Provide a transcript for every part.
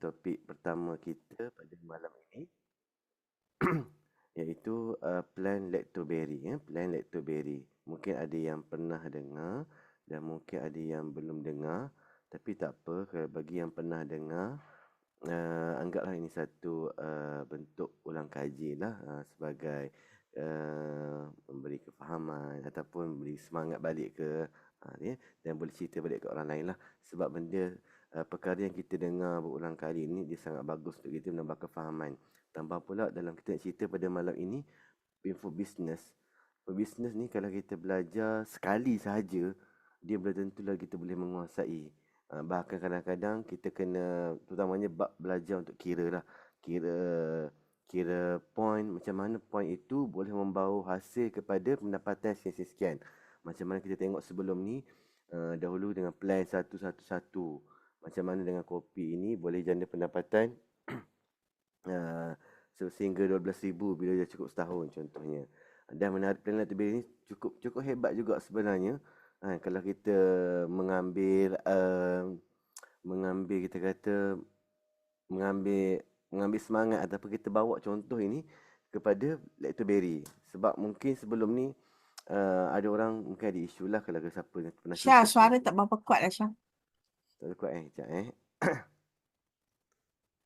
topik pertama kita pada malam ini iaitu plan lactoberry ya, plan lactoberry. Mungkin ada yang pernah dengar dan mungkin ada yang belum dengar, tapi tak apa, bagi yang pernah dengar, anggaplah ini satu bentuk ulang kaji lah, sebagai memberi kefahaman ataupun beri semangat balik ke ya, dan boleh cerita balik ke orang lain lah, sebab benda perkara yang kita dengar berulang kali ini dia sangat bagus untuk kita menambah kefahaman. Tambah pula dalam kita nak cerita pada malam ini, info bisnes. Bisnes ni kalau kita belajar sekali sahaja, dia belum tentulah kita boleh menguasai. Bahkan kadang-kadang kita kena, terutamanya bab belajar untuk kira lah. Kira point, macam mana point itu boleh membawa hasil kepada pendapatan sekian-sekian. Macam mana kita tengok sebelum ni, dahulu dengan plan 111. Macam mana dengan kopi ini boleh jana pendapatan sehingga 12,000 bila dia cukup setahun contohnya. Dan menarik plan lactoberry ini cukup hebat juga sebenarnya. Kalau kita mengambil kita kata mengambil semangat ataupun kita bawa contoh ini kepada lactoberry. Sebab mungkin sebelum ni ada orang mungkin ada isu lah kalau siapa pernah Syah, cerita. suara tak berapa kuat lah Syah. Tak ada kuat sekejap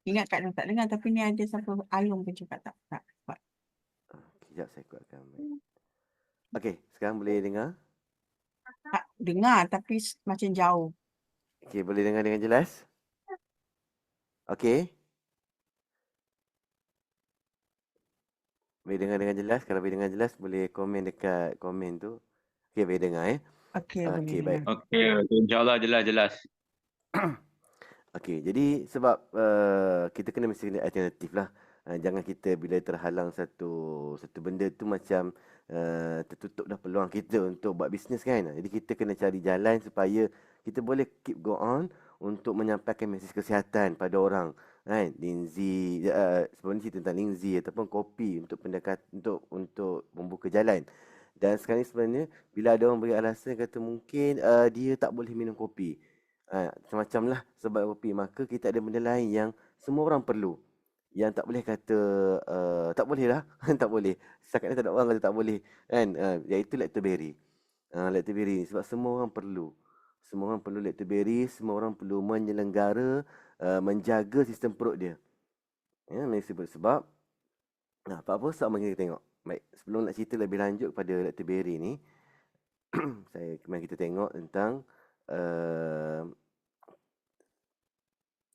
Ingat Kak Long tak dengar, tapi ni ada siapa Ayung pun cakap tak kuat. Sekejap saya kuatkan. Okey, sekarang boleh dengar? Tak dengar tapi macam jauh. Okey, boleh dengar dengan jelas? Okey. Boleh dengar dengan jelas? Kalau boleh dengar jelas, boleh komen dekat komen tu. Okey, boleh dengar Okey, boleh Okey, baik. dengar. Okey, insyaAllah jelas-jelas. Okey, jadi sebab kita kena mesti ada alternatif lah. Jangan kita bila terhalang satu benda tu macam tertutup dah peluang kita untuk buat bisnes kan. Jadi kita kena cari jalan supaya kita boleh keep go on untuk menyampaikan mesej kesihatan pada orang. Kan? Lindsay, sebelum ni cerita tentang Lindsay ataupun kopi untuk untuk membuka jalan. Dan sekarang ni sebenarnya bila ada orang beri alasan kata mungkin dia tak boleh minum kopi. Macam-macam lah sebab kopi, maka kita ada benda lain yang semua orang perlu. Yang tak boleh kata tak boleh lah. Tak boleh. Setakat ni tak ada orang kata tak boleh. Kan? Iaitu lactoberry. Lactoberry sebab semua orang perlu. Semua orang perlu lactoberry. Semua orang perlu menyelenggara, menjaga sistem perut dia. Ya, sebab apa-apa sama kita tengok. Baik, sebelum nak cerita lebih lanjut pada lactoberry ni, kemarin kita tengok tentang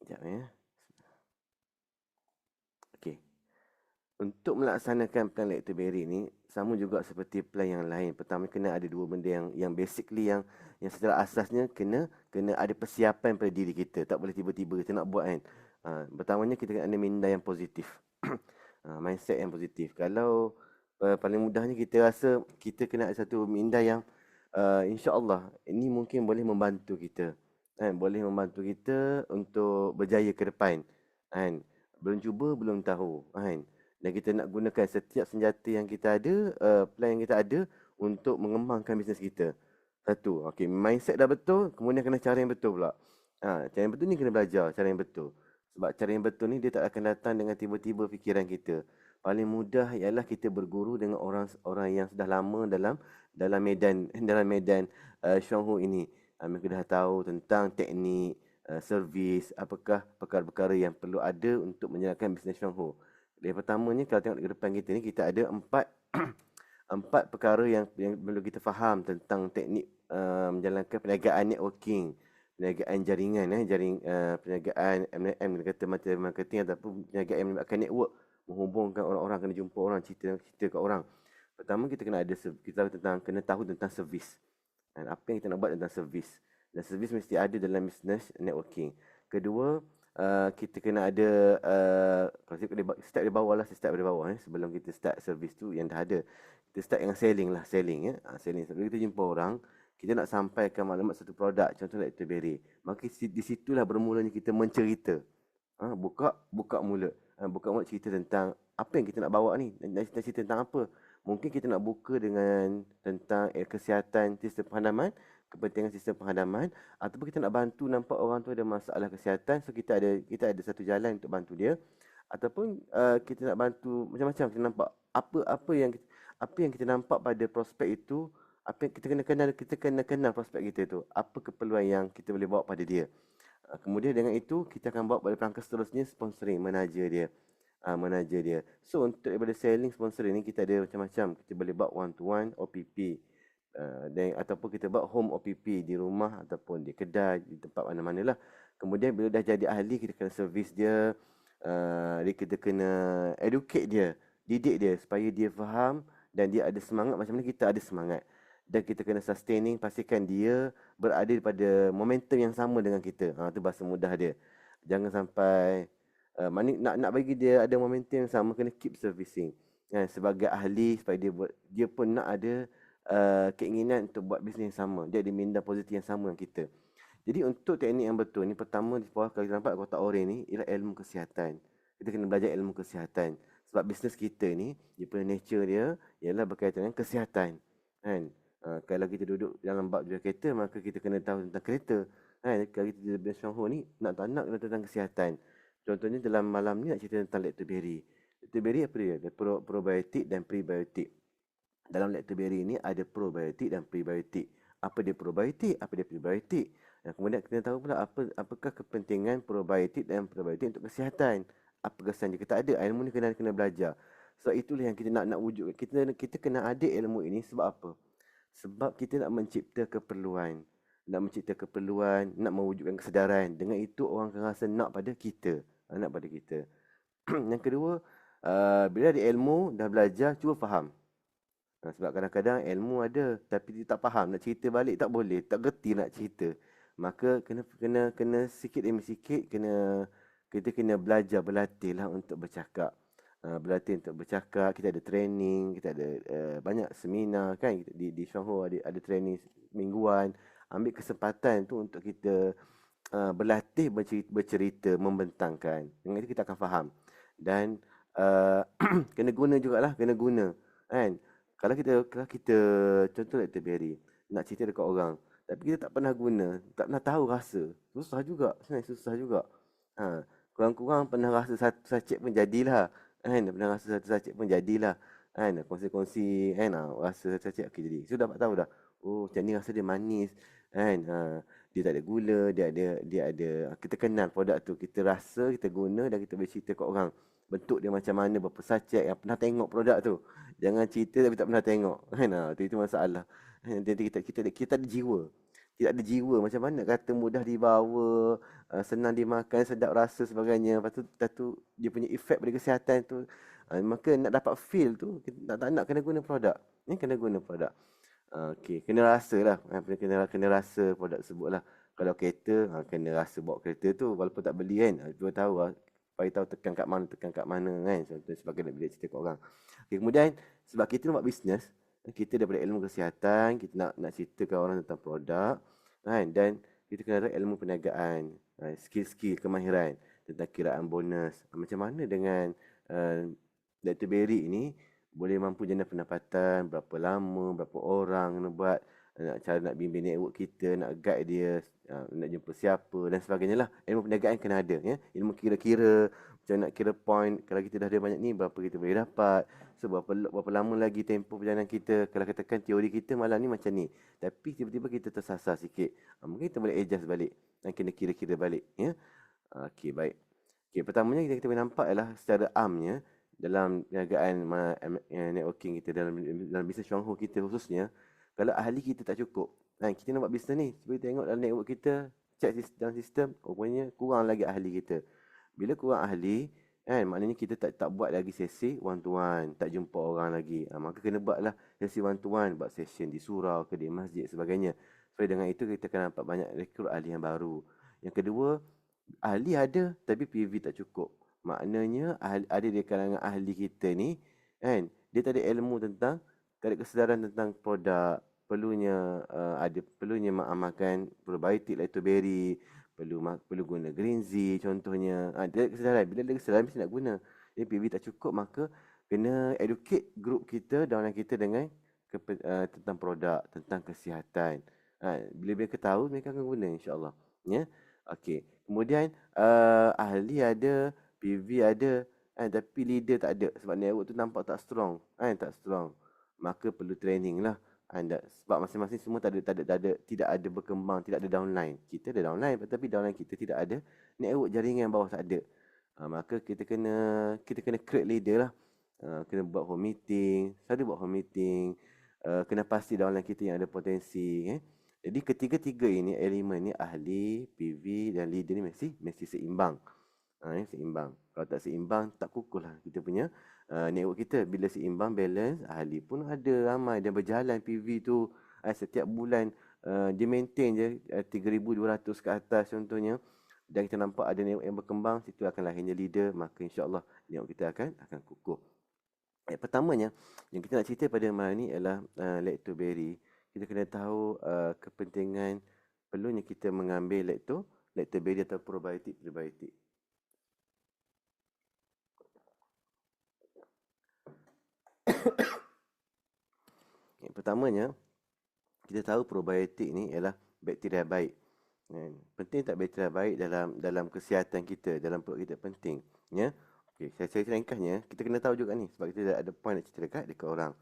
sekejap Okey. Untuk melaksanakan plan lactoberry ni sama juga seperti plan yang lain. Pertama kena ada dua benda yang basically yang secara asasnya kena ada persiapan pada diri kita. Tak boleh tiba-tiba kita nak buat kan. Pertamanya kita kena ada minda yang positif. Mindset yang positif. Kalau paling mudahnya kita rasa kita kena ada satu minda yang insya-Allah ini mungkin boleh membantu kita. Kan, boleh membantu kita untuk berjaya ke depan. Kan, belum cuba belum tahu kan. Dan kita nak gunakan setiap senjata yang kita ada, plan yang kita ada untuk mengembangkan bisnes kita. Satu, okey, mindset dah betul, kemudian kena cara yang betul pula. Cara yang betul ni kena belajar cara yang betul. Sebab cara yang betul ni dia tak akan datang dengan tiba-tiba fikiran kita. Paling mudah ialah kita berguru dengan orang yang sudah lama dalam medan Syanghu ini. Mereka dah tahu tentang teknik, servis, apakah perkara-perkara yang perlu ada untuk menjalankan bisnes Syanghu. Yang pertamanya kalau tengok ke depan kita ni, kita ada empat perkara yang perlu kita faham tentang teknik menjalankan perniagaan networking, perniagaan jaringan, perniagaan MLM, kata marketing ataupun perniagaan yang melibatkan network, menghubungkan orang-orang, kena jumpa orang, cerita ke orang. Pertama kita kena tahu tentang servis. Dan apa yang kita nak buat tentang servis. Dan servis mesti ada dalam business networking. Kedua, kita kena ada kalau saya start dari bawah lah, sebelum kita start servis tu yang dah ada. Kita start dengan selling lah, selling. Sebelum kita jumpa orang, kita nak sampaikan maklumat satu produk, contoh lactoberry. Maka di situlah bermulanya kita mencerita. Buka mulut cerita tentang apa yang kita nak bawa ni, dan cerita tentang apa. Mungkin kita nak buka dengan tentang kesihatan, sistem penghadaman. kepentingan sistem penghadaman, ataupun kita nak bantu nampak orang tu ada masalah kesihatan, so kita ada satu jalan untuk bantu dia, ataupun kita nak bantu macam-macam. Kita nampak apa yang kita nampak pada prospek itu, apa yang kita kena kenal prospek kita tu, apa keperluan yang kita boleh bawa pada dia. Kemudian dengan itu kita akan bawa pada pelangkah seterusnya, sponsoring, menaja dia. So untuk daripada selling sponsoring ni kita ada macam-macam. Kita boleh buat one to one OPP, dan ataupun kita buat home OPP di rumah ataupun di kedai, di tempat mana-mana lah. Kemudian bila dah jadi ahli, kita kena servis dia, kita kena educate dia, didik dia supaya dia faham dan dia ada semangat macam mana kita ada semangat. Dan kita kena sustaining, pastikan dia berada pada momentum yang sama dengan kita. Itu bahasa mudah dia. Jangan sampai nak bagi dia ada momentum yang sama, kena keep servicing. Sebagai ahli, supaya dia pun nak ada keinginan untuk buat bisnes yang sama. Dia ada minda positif yang sama dengan kita. Jadi untuk teknik yang betul ni, pertama di bawah kalau kita nampak kotak oranye ni ialah ilmu kesihatan. Kita kena belajar ilmu kesihatan. Sebab bisnes kita ni, dia punya nature dia ialah berkaitan dengan kesihatan. Kan? Kalau kita duduk dalam bab jual kereta, maka kita kena tahu tentang kereta. Kalau kita di bisnes Shangho ni, nak tak nak kena tentang kesihatan. Contohnya dalam malam ni nak cerita tentang lactoberry. Lactoberry apa dia? Ada probiotik dan prebiotik. Dalam lactoberry ni ada probiotik dan prebiotik. Apa dia probiotik? Apa dia prebiotik? Kemudian kita tahu pula apakah kepentingan probiotik dan prebiotik untuk kesihatan. Apa kesan dia? Kita ada ilmu ni, kena belajar. Sebab itulah yang kita nak wujud. Kita kena ada ilmu ini sebab apa? Sebab kita nak mencipta keperluan. Nak mewujudkan kesedaran. Dengan itu orang akan rasa nak pada kita. Yang kedua, bila ada ilmu, dah belajar, cuba faham. Sebab kadang-kadang ilmu ada tapi dia tak faham, nak cerita balik tak boleh, tak gerti nak cerita. Maka kena sikit demi sikit kita kena belajar, berlatihlah untuk bercakap. Berlatih untuk bercakap, kita ada training, kita ada banyak seminar kan di Shangho, ada training mingguan. Ambil kesempatan tu untuk kita berlatih bercerita, membentangkan. Dengan itu kita akan faham. Dan kena guna jugalah, kan. Kalau kita contoh lactoberry, nak cerita dekat orang, tapi kita tak pernah guna, tak pernah tahu rasa, susah juga. Kurang-kurang pernah rasa satu sachet pun jadilah. Kongsi-kongsi rasa satu sachet, okey jadi. Sudah dapat tahu dah. Oh, macam ni rasa dia manis, kan. Dia tak ada gula, dia ada, kita kenal produk tu, kita rasa, kita guna dan kita boleh cerita kat orang. Bentuk dia macam mana, berapa sachet, yang pernah tengok produk tu. Jangan cerita tapi tak pernah tengok. Kan? Itu masalah. Nanti kita ada jiwa. Tidak ada jiwa. Macam mana kata mudah dibawa, senang dimakan, sedap rasa sebagainya. Lepas tu dia punya efek pada kesihatan tu. Maka nak dapat feel tu, tak nak kena guna produk. Kena guna produk. Okey, kena rasa lah. Kena rasa produk tersebut lah. Kalau kereta, kena rasa bawa kereta tu. Walaupun tak beli kan. Cuba tahu lah. Supaya tahu tekan kat mana kan. Sebagai nak bila cerita kat orang. Okay, kemudian sebab kita nak buat bisnes, kita daripada ilmu kesihatan, kita nak cerita kat orang tentang produk, kan, dan kita kena ada ilmu perniagaan, skill-skill kemahiran tentang kiraan bonus. Macam mana dengan lactoberry ini boleh mampu jana pendapatan, berapa lama, berapa orang kena buat, cara nak bimbing network kita, nak guide dia, nak jumpa siapa dan sebagainya lah. Ilmu perniagaan kena ada, ya. Ilmu kira-kira, macam nak kira point, kalau kita dah ada banyak ni, berapa kita boleh dapat. So, berapa lama lagi tempoh perjalanan kita. Kalau katakan teori kita malam ni macam ni, tapi tiba-tiba kita tersasar sikit, mungkin kita boleh adjust balik dan kena kira-kira balik, ya. Okey, baik. Okey, pertamanya kita boleh nampak ialah secara amnya dalam perniagaan networking kita, dalam bisnes Shangho kita khususnya, kalau ahli kita tak cukup, kita nak buat bisnes ni, cuba tengok dalam network kita, check dalam sistem, rupanya kurang lagi ahli kita. Bila kurang ahli, maknanya kita tak buat lagi sesi one to one, tak jumpa orang lagi. Maka kena buatlah sesi one to one, buat session di surau ke di masjid sebagainya. Supaya dengan itu kita akan nampak banyak rekrut ahli yang baru. Yang kedua, ahli ada tapi PV tak cukup. Maknanya ada di kalangan ahli kita ni, kan, dia tak ada ilmu tentang, tak ada kesedaran tentang produk. Perlunya makan probiotik lactoberry, perlu guna green Z contohnya. Dia ada kesedaran. Bila ada kesedaran mesti nak guna. Jadi PV tak cukup, maka kena educate group kita, dalam kita dengan tentang produk, tentang kesihatan. Bila mereka tahu, mereka akan guna insya-Allah. Ya. Okey. Kemudian ahli ada, PV ada, tapi leader tak ada sebab network tu nampak tak strong. Tak strong. Maka perlu training lah. Sebab masing-masing semua tidak ada berkembang, tidak ada downline. Kita ada downline tetapi downline kita tidak ada network jaringan bawah tak ada. Maka kita kena create leader lah. Kena buat home meeting, selalu buat home meeting. Kena pasti downline kita yang ada potensi. Jadi ketiga-tiga ini elemen ni ahli, PV dan leader ni mesti seimbang. Seimbang. Kalau tak seimbang tak kukuh lah kita punya network kita. Bila seimbang, balance, ahli pun ada ramai dan berjalan PV tu setiap bulan dia maintain je 3,200 ke atas contohnya. Dan kita nampak ada network yang berkembang, situ akan lahirnya leader, maka insya-Allah network kita akan kukuh. Pertamanya yang kita nak cerita pada malam ni ialah lactoberry. Kita kena tahu kepentingan perlunya kita mengambil lactoberry atau probiotik. Pertamanya kita tahu probiotik ni ialah bakteria baik. Penting tak bakteria baik dalam kesihatan kita, dalam perut kita penting, ya. Okey, saya ringkasnya, kita kena tahu juga ni sebab kita ada point nak cerita dekat orang.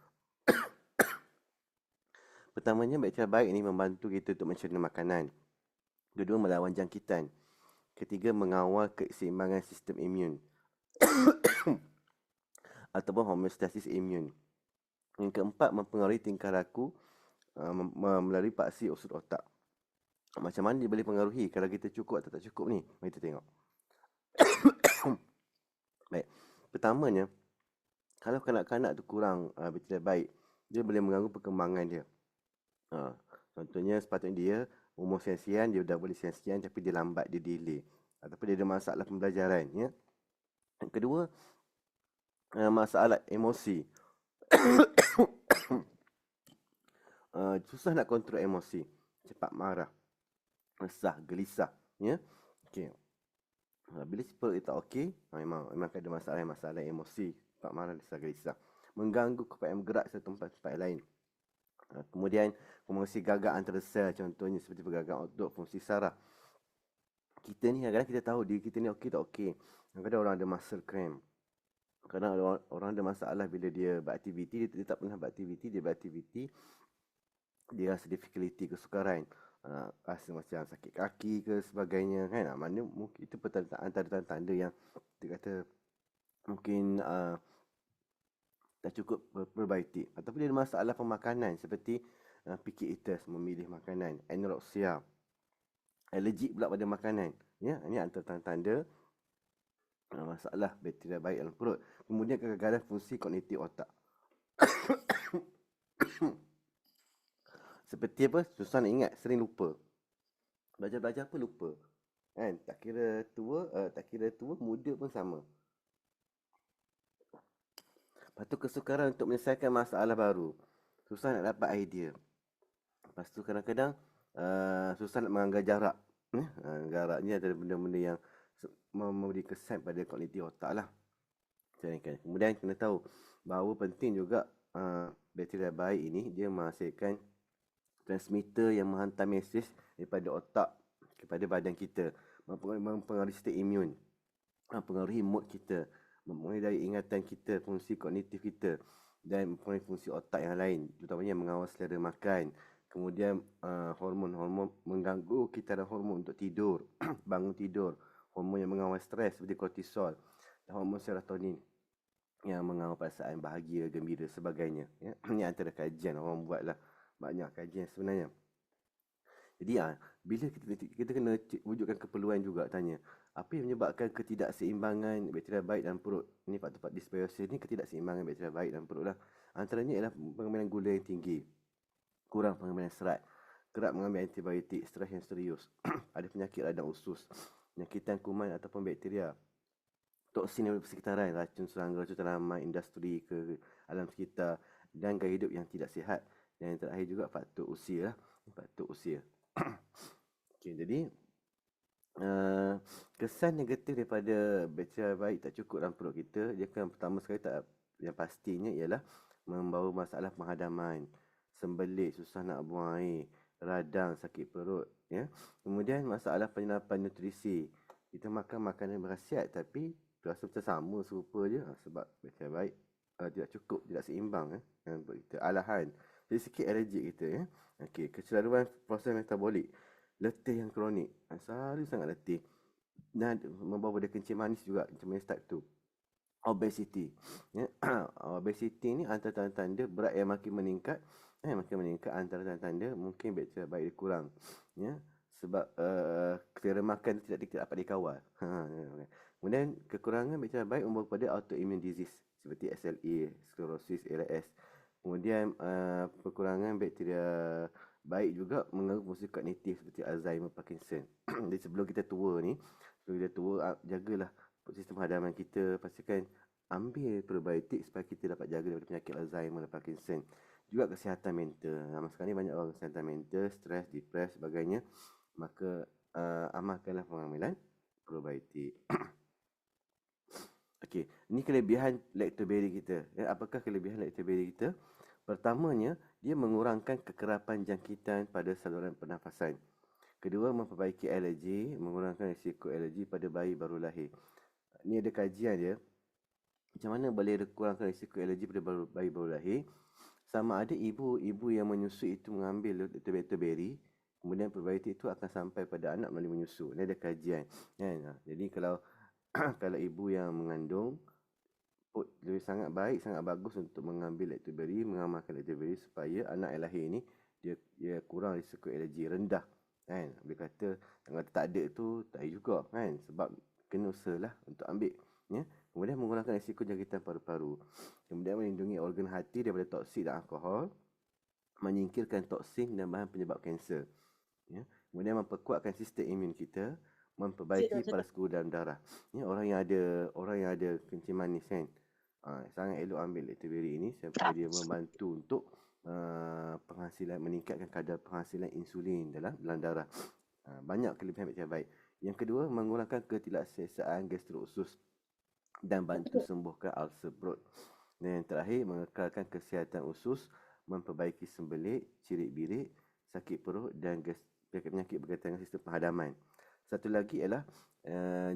Pertamanya, bakteria baik ini membantu kita untuk mencerna makanan. Kedua, melawan jangkitan. Ketiga, mengawal keseimbangan sistem imun ataupun homeostasis imun. Yang keempat, mempengaruhi tingkah laku melalui paksi usus otak. Macam mana dia boleh pengaruhi kalau kita cukup atau tak cukup ni? Mari kita tengok. Baik. Pertamanya, kalau kanak-kanak tu kurang bakteria baik, dia boleh mengganggu perkembangan dia. Contohnya sepatutnya dia umur sekian, dia dah boleh sekian tapi dia lambat, dia delay. Ataupun dia ada masalah pembelajaran. Ya. Yang kedua, masalah emosi. Susah nak kontrol emosi. Cepat marah, resah, gelisah. Ya. Okay. Bila perut dia tak okey, memang ada masalah emosi. Cepat marah, resah, gelisah. Mengganggu keupayaan bergerak satu tempat lain. Kemudian fungsi gagak antara sel, contohnya seperti pergagakan otot, fungsi saraf. Kita ni kadang-kadang kita tahu diri kita ni okey tak okey. Kadang-kadang orang ada muscle cramp. Kadang orang ada masalah bila dia beraktiviti, dia tak pernah beraktiviti, dia rasa difficulty, kesukaran. Rasa macam sakit kaki ke sebagainya kan. Mana mungkin itu antara tanda-tanda yang kita kata mungkin tak cukup probiotik. Ataupun dia ada masalah pemakanan seperti picky eaters, memilih makanan, anorexia, allergic pula pada makanan. Ya, ini antara tanda-tanda masalah bakteria baik dalam perut. Kemudian kegagalan fungsi kognitif otak. Seperti apa? Susah nak ingat, sering lupa. Belajar apa lupa. Kan? Tak kira tua, muda pun sama. Lepas tu kesukaran untuk menyelesaikan masalah baru. Susah nak dapat idea. Lepas tu kadang-kadang susah nak menganggar jarak. Jarak ni adalah benda-benda yang memberi kesan pada kognitif otak lah. Kemudian kena tahu bahawa penting juga bakteria baik ini dia menghasilkan transmitter yang menghantar mesej daripada otak kepada badan kita, mempengaruhi sistem imun, mempengaruhi mood kita, mempengaruhi dari ingatan kita, fungsi kognitif kita dan mempengaruhi fungsi otak yang lain, terutamanya mengawal selera makan. Kemudian hormon-hormon mengganggu kitaran hormon untuk tidur, bangun tidur, hormon yang mengawal stres seperti kortisol, dan hormon serotonin yang mengawal perasaan bahagia, gembira sebagainya. Ya. Ini antara kajian orang buatlah, banyak kajian sebenarnya. Jadi bila kita kena wujudkan keperluan juga, tanya apa yang menyebabkan ketidakseimbangan bakteria baik dalam perut. Ini faktor dysbiosis ni, ketidakseimbangan bakteria baik dalam perut lah. Antaranya ialah pengambilan gula yang tinggi, kurang pengambilan serat, kerap mengambil antibiotik, stres yang serius, ada penyakit radang usus, penyakitan kuman ataupun bakteria, toksin dari persekitaran, racun serangga, racun tanaman, industri ke alam sekitar, dan gaya hidup yang tidak sihat. Dan yang terakhir juga faktor usia lah. Faktor usia. Okay, jadi kesan negatif daripada bakteria baik tak cukup dalam perut kita, dia kan pertama sekali yang pastinya ialah membawa masalah penghadaman, sembelit, susah nak buang air, radang, sakit perut, ya. Kemudian masalah penyerapan nutrisi. Kita makan makanan berkhasiat tapi rasa macam sama, serupa je, sebab macam baik tidak cukup, tidak seimbang untuk kita. Alahan. Jadi sikit alergik kita, ya. Okey, kecelaruan proses metabolik. Letih yang kronik. Selalu sangat letih. Dan membawa pada kencing manis juga, kencing manis type 2. Obesity, ya. Obesity ni antara tanda-tanda berat yang makin meningkat, antara tanda-tanda mungkin bakteria baik dia kurang, ya, sebab selera makan tidak dapat dikawal. Kemudian kekurangan bakteria baik membawa pada autoimmune disease seperti SLE, sklerosis, ALS. Kemudian kekurangan bakteria baik juga mengganggu fungsi kognitif seperti Alzheimer, Parkinson. Jadi sebelum kita tua, jagalah sistem hadaman kita, pastikan ambil probiotik supaya kita dapat jaga daripada penyakit Alzheimer dan Parkinson. Juga kesihatan mental. Sekarang ni banyak orang kesihatan mental, stres, depres, sebagainya. Maka amalkanlah pengambilan probiotik. Okey, ini kelebihan lactoberry kita. Apakah kelebihan lactoberry kita? Pertamanya, dia mengurangkan kekerapan jangkitan pada saluran pernafasan. Kedua, memperbaiki alergi, mengurangkan risiko alergi pada bayi baru lahir. Ni ada kajian dia, macam mana boleh kurangkan risiko alergi pada bayi baru lahir. Sama ada ibu yang menyusui itu mengambil lactoberry, kemudian probiotik itu akan sampai pada anak melalui menyusu. Ni ada kajian, kan? Jadi kalau kalau ibu yang mengandung, lebih sangat baik, sangat bagus untuk mengambil lactoberry, mengamalkan lactoberry supaya anak yang lahir ni dia kurang risiko alergi, rendah, kan? Bila kata tak ada tu tak ada juga, kan? Sebab kena usahalah untuk ambil, ya. Kemudian mengurangkan risiko jangkitan paru-paru. Kemudian melindungi organ hati daripada toksik dan alkohol, menyingkirkan toksin dan bahan penyebab kanser, ya. Kemudian memperkuatkan sistem imun kita, memperbaiki paraskuru dalam darah. Ya, orang yang ada kencing manis, kan, sangat elok ambil lactoberry ini sebab dia membantu untuk penghasilan, meningkatkan kadar penghasilan insulin dalam darah. Banyak kelebihan yang baik. Yang kedua, mengurangkan ketidakselesaan gastro-usus dan bantu sembuhkan ulcer perut. Dan yang terakhir, mengekalkan kesihatan usus, memperbaiki sembelit, cirit-birit, sakit perut dan penyakit berkaitan dengan sistem penghadaman. Satu lagi ialah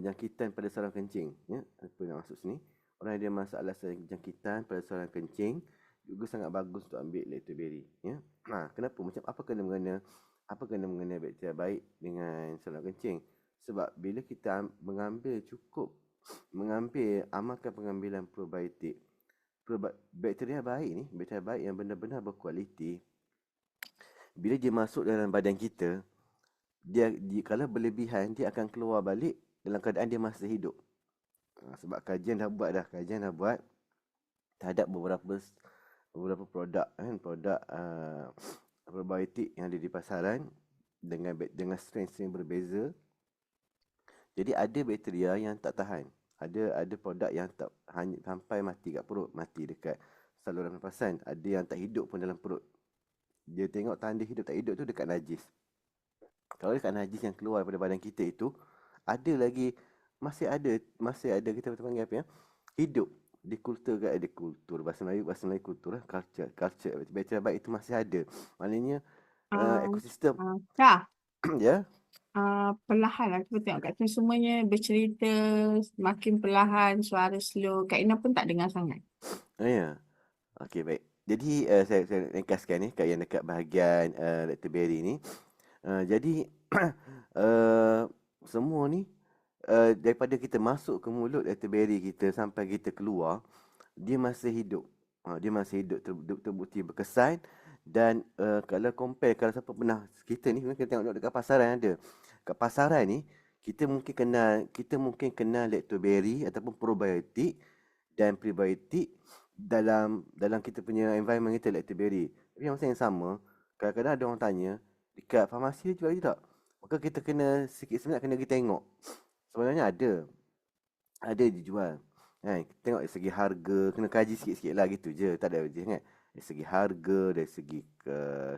jangkitan pada saluran kencing, ya. Apa nak masuk sini? Orang yang ada masalah jangkitan pada saluran kencing juga sangat bagus untuk ambil lactoberry, ya. Kenapa? Apa kena mengena bakteria baik dengan saluran kencing? Sebab bila kita amalkan pengambilan probiotik, bakteria baik yang benar-benar berkualiti, bila dia masuk dalam badan kita, dia kalau berlebihan, dia akan keluar balik dalam keadaan dia masih hidup. Sebab kajian dah buat terhadap beberapa produk, produk probiotik yang ada di pasaran dengan strain-strain berbeza. Jadi ada bakteria yang tak tahan. Ada produk yang tak hanya sampai mati kat perut, mati dekat saluran pernafasan. Ada yang tak hidup pun dalam perut. Dia tengok tanda hidup tak hidup tu dekat najis. Kalau dekat najis yang keluar daripada badan kita itu, masih ada kita panggil apa, ya? Hidup. Kultur. Bahasa Melayu kultur, culture. Bakteria baik itu masih ada. Maknanya ekosistem. Ya. Perlahan lah kita tengok kat tu semuanya bercerita semakin perlahan, suara slow. Kak Ina pun tak dengar sangat. Ya. Okey, baik. Jadi saya ringkaskan kat yang dekat bahagian lactoberry ni. Jadi semua ni daripada kita masuk ke mulut lactoberry kita sampai kita keluar, dia masih hidup. Terbukti berkesan. Dan kalau siapa pernah, kita tengok dekat pasaran ada. Kat pasaran ni kita mungkin kenal lactoberry ataupun probiotik dan prebiotik dalam kita punya environment kita, lactoberry. Tapi masa yang sama, kadang-kadang ada orang tanya, dekat farmasi jual tak? Maka kita kena sikit sebenarnya kena pergi tengok. Sebenarnya ada dijual. Tengok dari segi harga, kena kaji sikit-sikit lah, gitu je. Tak ada je, kan? Dari segi harga, dari segi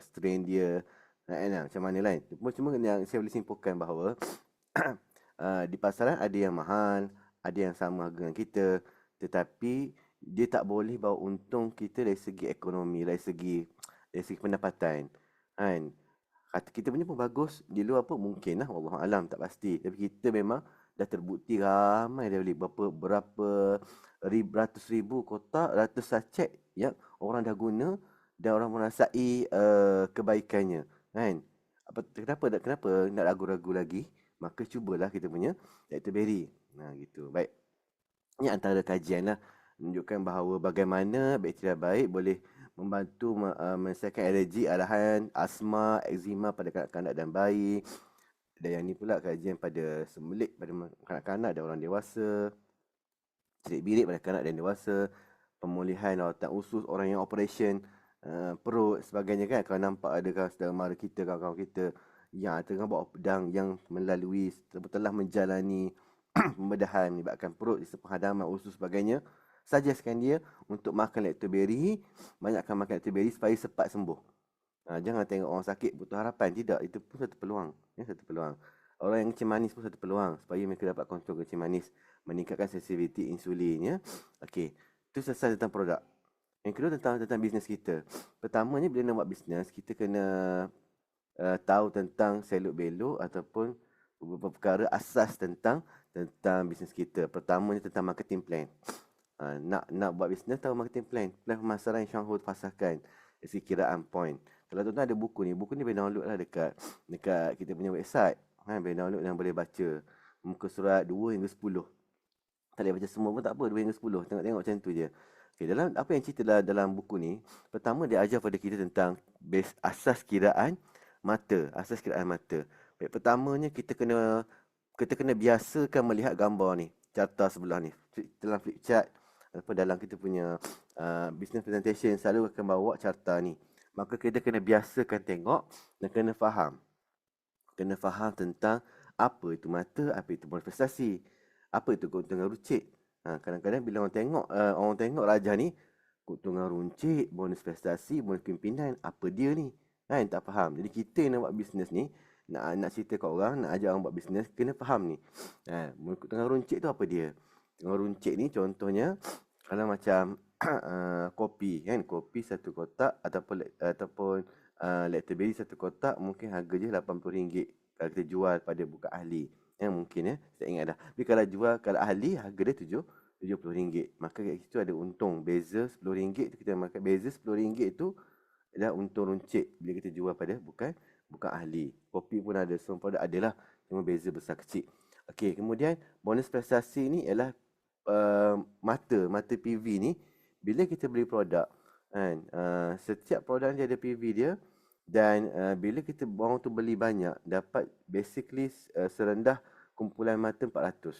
strain dia, macam mana lain. Cuma yang saya boleh simpulkan bahawa di pasaran ada yang mahal, ada yang sama harga dengan kita, tetapi dia tak boleh bawa untung kita dari segi ekonomi, dari segi pendapatan, kan? Kata kita punya pun bagus, di luar pun mungkin lah, wallahualam, tak pasti. Tapi kita memang dah terbukti ramai dah beli berapa ratus ribu kotak, ratus sachet yang orang dah guna dan orang merasai kebaikannya, kan? Kenapa nak ragu-ragu lagi? Maka cubalah kita punya Lactoberry. Nah, gitu. Baik. Ini antara kajian lah, menunjukkan bahawa bagaimana bakteria baik boleh membantu menyelesaikan alergi, arahan, asma, eczema pada kanak-kanak dan bayi. Dan yang ni pula kajian pada sembelit pada kanak-kanak dan orang dewasa, cerit birit pada kanak dan dewasa, pemulihan rawatan usus orang yang operation perut sebagainya, kan. Kalau nampak ada saudara mara kita, kawan-kawan kita yang tengah buat pedang, yang melalui telah menjalani pembedahan melibatkan perut, penghadaman usus sebagainya, suggestkan dia untuk makan Lactoberry, banyakkan makan Lactoberry supaya cepat sembuh. Jangan tengok orang sakit butuh harapan, tidak, itu pun satu peluang, satu peluang. Orang yang kencing manis pun satu peluang supaya mereka dapat kontrol kencing manis, meningkatkan sensitiviti insulin, ya. Okey, itu selesai tentang produk. Yang kedua tentang bisnes kita. Pertamanya bila nak buat bisnes, kita kena tahu tentang selok-belok ataupun beberapa perkara asas tentang bisnes kita. Pertamanya tentang marketing plan. Nak buat bisnes, tahu marketing plan pemasaran yang Syangho fasahkan, kiraan point. Kalau tuan-tuan ada buku ni boleh download lah dekat kita punya website. Boleh download dan boleh baca muka surat 2 hingga 10. Tak boleh baca semua pun tak apa, 2 hingga 10. Tengok-tengok macam tu je. Okay, dalam apa yang cerita dalam buku ni, pertama dia ajar pada kita tentang asas kiraan mata. Baik, pertamanya kita kena biasakan melihat gambar ni, carta sebelah ni. Dalam flip chart ataupun dalam kita punya business presentation selalu akan bawa carta ni. Maka kita kena biasakan tengok dan kena faham. Kena faham tentang apa itu mata, apa itu manifestasi, apa itu keuntungan runcit. Kadang-kadang bila orang tengok raja ni, keuntungan runcit, bonus prestasi, bonus pimpinan, apa dia ni? Kan, tak faham. Jadi kita yang nak buat bisnes ni, nak cerita kat orang, nak ajar orang buat bisnes, kena faham ni. Keuntungan runcit tu apa dia? Keuntungan runcit ni contohnya, kalau macam kopi, kan? Kopi satu kotak ataupun Lactoberry satu kotak mungkin harga je RM80 kalau kita jual pada bukan ahli. Mungkin saya ingat dah. Tapi kalau ahli harga dia RM70. Maka kat situ ada untung. Beza RM10 tu kita makan. Beza RM10 tu adalah untung runcit bila kita jual pada bukan ahli. Kopi pun ada, semua produk adalah, cuma beza besar kecil. Okey, kemudian bonus prestasi ni ialah mata PV ni. Bila kita beli produk, kan, setiap produk dia ada PV dia, dan bila kita orang tu beli banyak, dapat basically serendah kumpulan mata 400.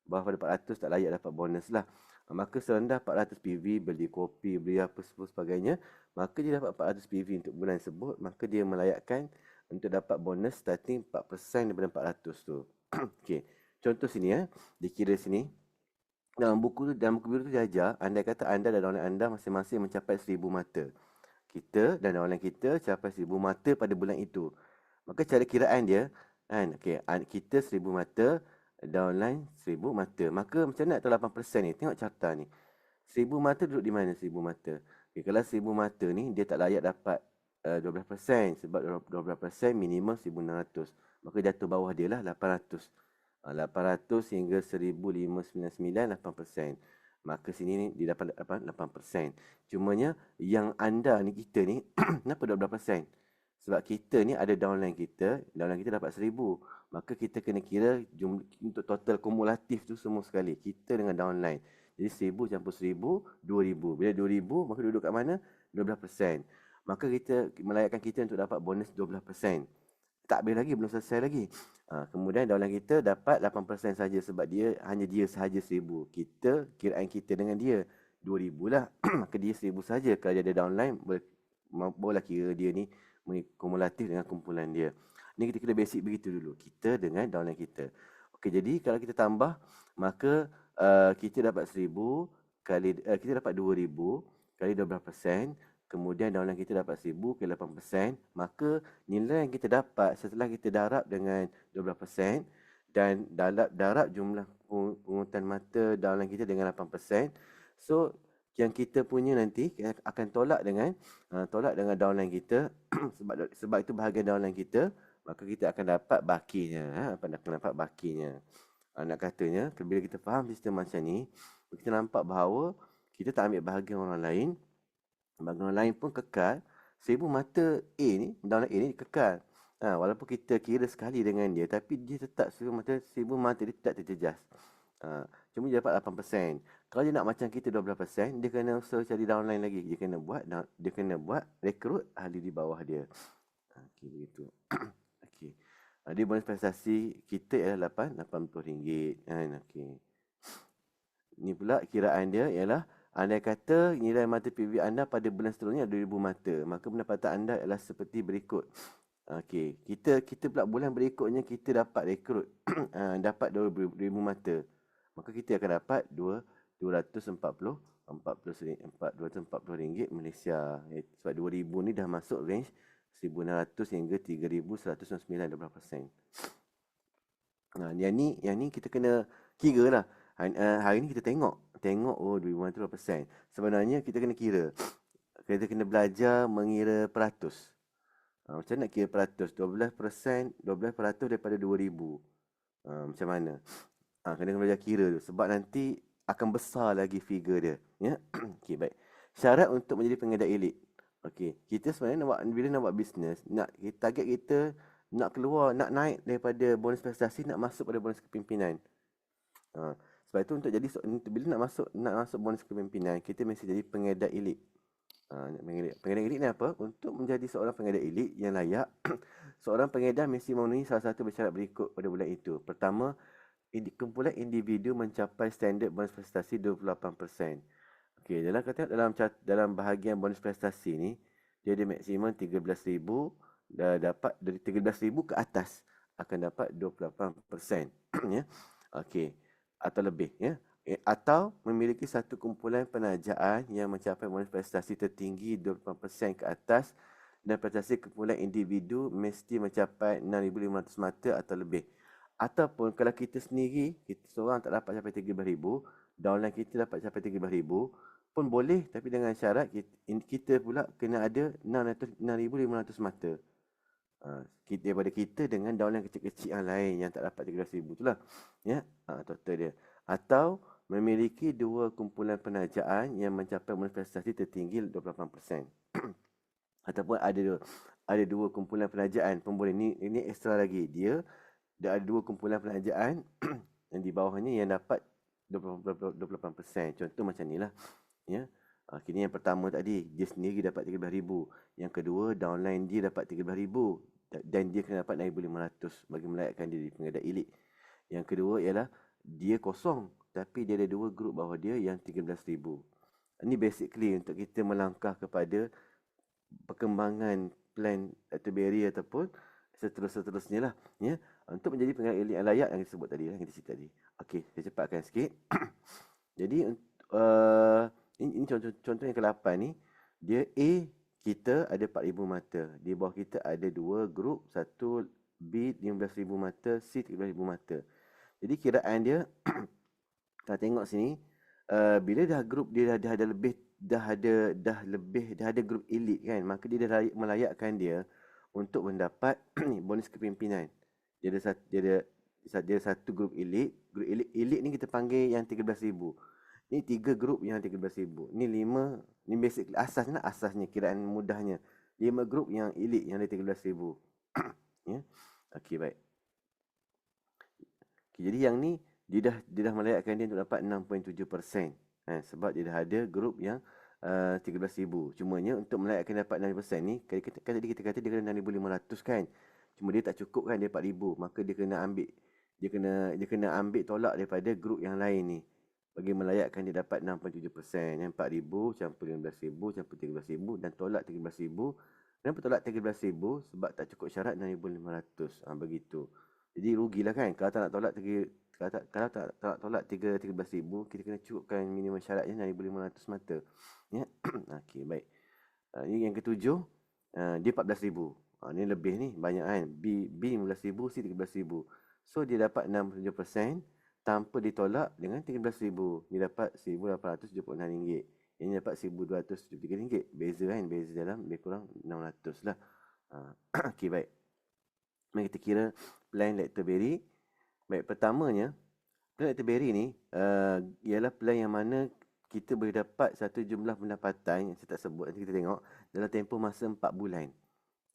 Bawah pada 400 tak layak dapat bonus lah. Maka serendah 400 PV, beli kopi, beli apa sebagainya, maka dia dapat 400 PV untuk bulan tersebut, maka dia melayakkan untuk dapat bonus starting 4% daripada 400 tu. Okey, contoh sini dikira sini. Dalam buku biru tu dia ajar, andai kata anda dan downline anda masing-masing mencapai 1000 mata. Kita dan downline kita capai 1000 mata pada bulan itu. Maka cara kiraan dia, kan, kita 1000 mata, downline 1000 mata. Maka macam mana nak tahu 8% ni? Tengok carta ni. 1000 mata duduk di mana 1000 mata? Kalau 1000 mata ni, dia tak layak dapat 12%. Sebab 12% minimum 1600. Maka jatuh bawah dia lah 800. 800 hingga 1599, 8%. Maka sini ni dia dapat 8%. Cumanya yang anda ni, kita ni kenapa 12%? Sebab kita ni ada downline kita dapat 1000. Maka kita kena kira jumlah untuk total kumulatif tu semua sekali, kita dengan downline. Jadi 1000 campur 1000, 2000. Bila 2000, maka duduk kat mana? 12%. Maka kita melayakkan kita untuk dapat bonus 12%. Tak habis lagi, belum selesai lagi. Kemudian downline kita dapat 8% saja sebab dia sahaja 1000. Kita, kiraan kita dengan dia 2000 lah. Maka dia 1000 saja. Kalau dia ada downline, bolehlah kira dia ni kumulatif dengan kumpulan dia. Ni kita kira basic begitu dulu. Kita dengan downline kita. Okey, jadi kalau kita tambah, maka kita dapat 1000 kali kita dapat 2000 kali 12%. Kemudian downline kita dapat 1000 kali 8%. Maka nilai yang kita dapat setelah kita darab dengan 12% dan darab jumlah pungutan mata downline kita dengan 8%. So, yang kita punya nanti akan tolak dengan downline kita. sebab itu bahagian downline kita, maka kita akan dapat bakinya. Akan dapat bakinya. Nak katanya, bila kita faham sistem macam ni, kita nampak bahawa kita tak ambil bahagian orang lain. Bahagian orang lain pun kekal. 1000 mata A ni, downline A ni kekal. Walaupun kita kira sekali dengan dia, tapi dia tetap 1000 mata dia tidak terjejas. Cuma dia dapat 8%. Kalau dia nak macam kita 12%, dia kena usaha cari downline lagi. Dia kena buat rekrut ahli di bawah dia. Okey, begitu. Okey. Dia bonus prestasi kita ialah RM80 kan. Okey. Ni pula kiraan dia ialah andai kata nilai mata PV anda pada bulan seterusnya 2000 mata, maka pendapatan anda ialah seperti berikut. Okey, kita pula bulan berikutnya kita dapat rekrut dapat 2000 mata. Maka kita akan dapat RM240 Malaysia. Sebab 2000 ni dah masuk range 1600 hingga 3109 12%. Yang ni kita kena kira lah. Hari ni kita tengok 2000 tu 2%. Sebenarnya kita kena kira. Kita kena belajar mengira peratus. Macam nak kira peratus? 12% daripada 2000. Macam mana? Kena belajar kira tu. Sebab nanti akan besar lagi figure dia. Ya? Okey, baik. Syarat untuk menjadi pengedar elit. Okey, kita sebenarnya bila nak buat bisnes, target kita nak keluar, nak naik daripada bonus prestasi, nak masuk pada bonus kepimpinan. Sebab itu bila nak masuk bonus kepimpinan, kita mesti jadi pengedar elit. Pengedar elit ni apa? Untuk menjadi seorang pengedar elit yang layak, seorang pengedar mesti memenuhi salah satu bersyarat berikut pada bulan itu. Pertama, kumpulan individu mencapai standard bonus prestasi 28%. Okey, dalam bahagian bonus prestasi ni, dia ada maksimum 13,000, dapat dari 13,000 ke atas akan dapat 28%. Ya. Okey, atau lebih, ya. Atau memiliki satu kumpulan penajaan yang mencapai bonus prestasi tertinggi 28% ke atas, dan prestasi kumpulan individu mesti mencapai 6,500 mata atau lebih. Ataupun kalau kita sendiri, kita seorang tak dapat capai 13,000, downline kita dapat capai 13,000 pun boleh, tapi dengan syarat kita pula kena ada 6,500 mata. Daripada kita dengan downline kecil-kecil yang lain yang tak dapat 13,000 tu lah. Ya, total dia. Atau memiliki dua kumpulan penajaan yang mencapai bonus prestasi tertinggi 28%. Ataupun ada dua kumpulan penajaan pun boleh. Ini ekstra lagi. Dia ada dua kumpulan penajaan yang di bawahnya yang dapat 28%. Contoh macam ni lah. Ya. Kini yang pertama tadi, dia sendiri dapat 13,000. Yang kedua, downline dia dapat 13,000. Dan dia kena dapat 6,500 bagi melayakkan dia di pengedar elit. Yang kedua ialah, dia kosong. Tapi dia ada dua grup bawah dia yang 13,000. Ini basically untuk kita melangkah kepada perkembangan plan Atterbury ataupun seterusnya lah. Ya. Untuk menjadi pengedar elit yang layak yang disebut tadi, yang kita cerita tadi. Okey, saya cepatkan sikit. Jadi, ini contoh yang ke-8 ni. Dia A, kita ada 4,000 mata. Di bawah kita ada dua grup. Satu B 15,000 mata, C 13,000 mata. Jadi kiraan dia, kita tengok sini, bila dah grup dia dah ada grup elit kan, maka dia dah melayakkan dia untuk mendapat bonus kepimpinan. Dia ada satu grup elit. Grup elit ni kita panggil yang 13,000. Ni 3 grup yang 13,000. Ni 5, ni basic asasnya kiraan mudahnya. 5 grup yang elit yang ada 13,000. Ya. Okey, baik. Okay, jadi yang ni dia dah melayakkan dia untuk dapat 6.7%. Sebab dia dah ada grup yang 13,000. Cumanya untuk melayakkan dapat 6% ni, tadi kita kata dia kena 6,500 kan. Cuma dia tak cukup kan, dia 4,000. Maka dia kena ambil tolak daripada grup yang lain ni bagi melayakkan dia dapat 6.7%. 4,000 campur 15,000 campur 13,000 dan tolak 13,000. Kenapa tolak 13,000? Sebab tak cukup syarat 6,500. Begitu. Jadi rugilah kan. Kalau tak nak tolak 13,000, kita kena cukupkan minimum syaratnya 6,500 mata. Ya. Okey, baik. Ini yang ketujuh, dia 14,000. Ni lebih ni, banyak kan. B 15,000, C 13,000. So dia dapat 67% tanpa ditolak dengan 13,000. Dia dapat RM1,876. Ini dapat RM1,273. Beza kan? Beza dalam lebih kurang 600 lah. Okey, baik. Mari kita kira plan Lactoberry. Baik, pertamanya, plan Lactoberry ni ialah plan yang mana kita boleh dapat satu jumlah pendapatan yang saya tak sebut, nanti kita tengok, dalam tempoh masa 4 bulan.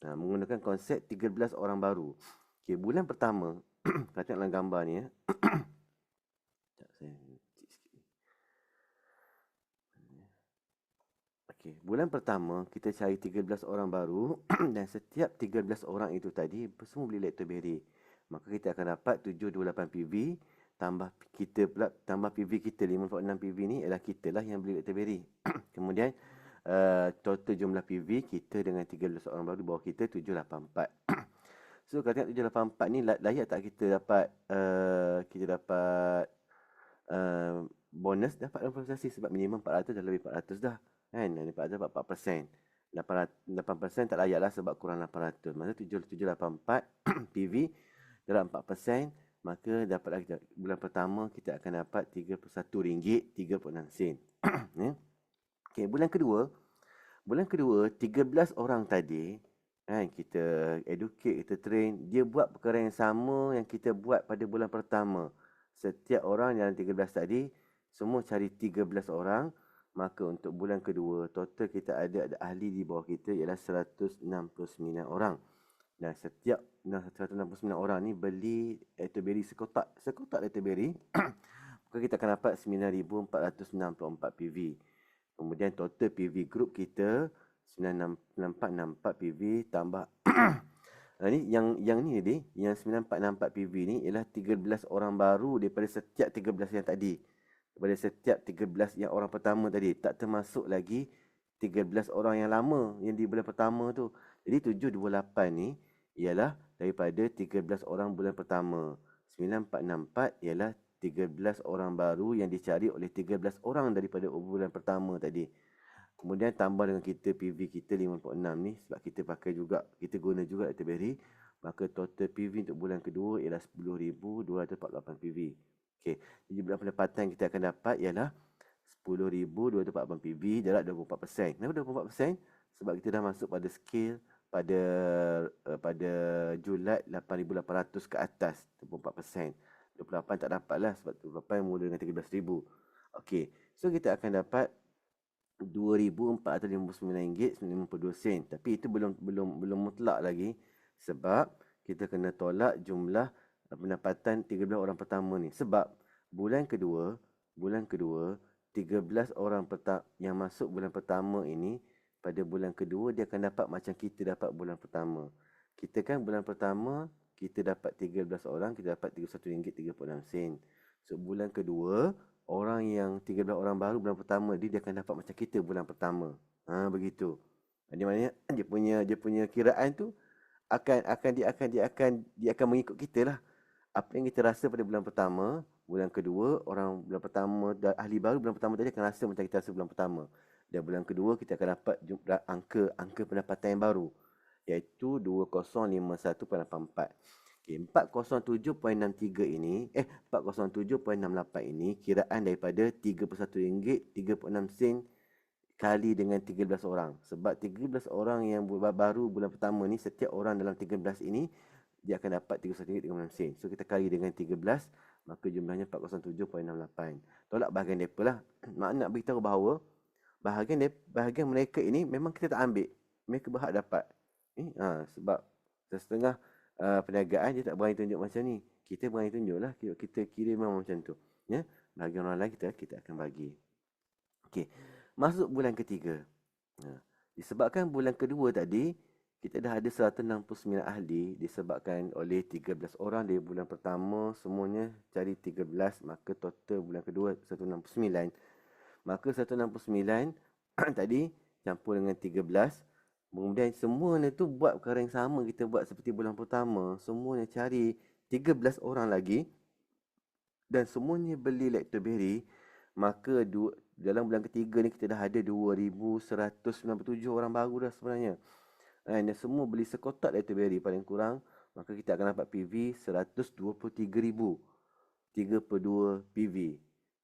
Menggunakan konsep 13 orang baru. Okey, bulan pertama, kita tengok dalam gambar ni ya. Sekejap, saya cik sikit. Okey, bulan pertama kita cari 13 orang baru dan setiap 13 orang itu tadi semua beli Lactoberry. Maka kita akan dapat 728 PV tambah kita pula tambah PV kita 56 PV ni ialah kita lah yang beli Lactoberry. Kemudian total jumlah PV kita dengan 13 orang baru di bawah kita 784. So kalau tengok 784 ni layak tak kita dapat bonus dapat investasi sebab minimum 400 dah lebih 400 dah. Kan? 400 dapat 4%. 8% tak layak lah sebab kurang 800. Maksudnya 784 PV dalam 4%, maka dapatlah kita, bulan pertama kita akan dapat RM31.36. Ya. Okey, bulan kedua 13 orang tadi kan kita educate, kita train, dia buat perkara yang sama yang kita buat pada bulan pertama. Setiap orang dalam 13 tadi semua cari 13 orang, maka untuk bulan kedua total kita ada ahli di bawah kita ialah 169 orang. Dan setiap 169 orang ni beli Lactoberry sekotak Lactoberry, maka kita akan dapat 9,464 PV. Kemudian total PV group kita 964 PV tambah ni yang ni dia, yang 9464 PV ni ialah 13 orang baru daripada setiap 13 yang tadi. Daripada setiap 13 yang orang pertama tadi, tak termasuk lagi 13 orang yang lama yang di bulan pertama tu. Jadi 728 ni ialah daripada 13 orang bulan pertama. 9464 ialah 13 orang baru yang dicari oleh 13 orang daripada bulan pertama tadi. Kemudian tambah dengan kita PV kita 56 ni sebab kita guna juga Lactoberry, maka total PV untuk bulan kedua ialah 10,248 PV. Okey, jadi jumlah pendapatan kita akan dapat ialah 10,248 PV darab 24%. Kenapa 24%? Sebab kita dah masuk pada skill pada Julai 8,800 ke atas, 24%. 28 tak dapat lah sebab 28 mula dengan 13,000. Okey, so kita akan dapat RM2,459.92. Tapi itu belum mutlak lagi sebab kita kena tolak jumlah pendapatan 13 orang pertama ni. Sebab bulan kedua 13 orang yang masuk bulan pertama ini, pada bulan kedua dia akan dapat macam kita dapat bulan pertama. Kita kan bulan pertama kita dapat 13 orang, kita dapat RM31.36. So bulan kedua orang yang 13 orang baru bulan pertama dia akan dapat macam kita bulan pertama. Begitu. Jadi maknanya dia punya kiraan tu dia akan mengikut kita lah. Apa yang kita rasa pada bulan pertama, bulan kedua orang bulan pertama ahli baru bulan pertama tadi akan rasa macam kita rasa bulan pertama. Dan bulan kedua kita akan dapat jumlah angka pendapatan yang baru iaitu 2051.84. Okey, 407.63 ini 407.68 ini kiraan daripada RM31.36 kali dengan 13 orang. Sebab 13 orang yang baru bulan pertama ni, setiap orang dalam 13 ini dia akan dapat RM31.36. So kita kali dengan 13, maka jumlahnya 407.68. Tolak bahagian depa lah. Mak nak beritahu bahawa bahagian mereka ini memang kita tak ambil. Mereka berhak dapat. Sebab setengah perniagaan dia tak berani tunjuk macam ni. Kita berani tunjuk lah. Kita kira memang macam tu. Ya? Bahagian orang lain kita akan bagi. Okey. Masuk bulan ketiga. Disebabkan bulan kedua tadi kita dah ada 169 ahli disebabkan oleh 13 orang dari bulan pertama semuanya cari 13, maka total bulan kedua 169. Maka 169 tadi campur dengan 13, kemudian semuanya tu buat perkara yang sama kita buat seperti bulan pertama. Semuanya cari 13 orang lagi dan semuanya beli Lactoberry. Maka dalam bulan ketiga ni kita dah ada 2,197 orang baru dah sebenarnya. Dan semua beli sekotak Lactoberry paling kurang. Maka kita akan dapat PV 123,032 PV.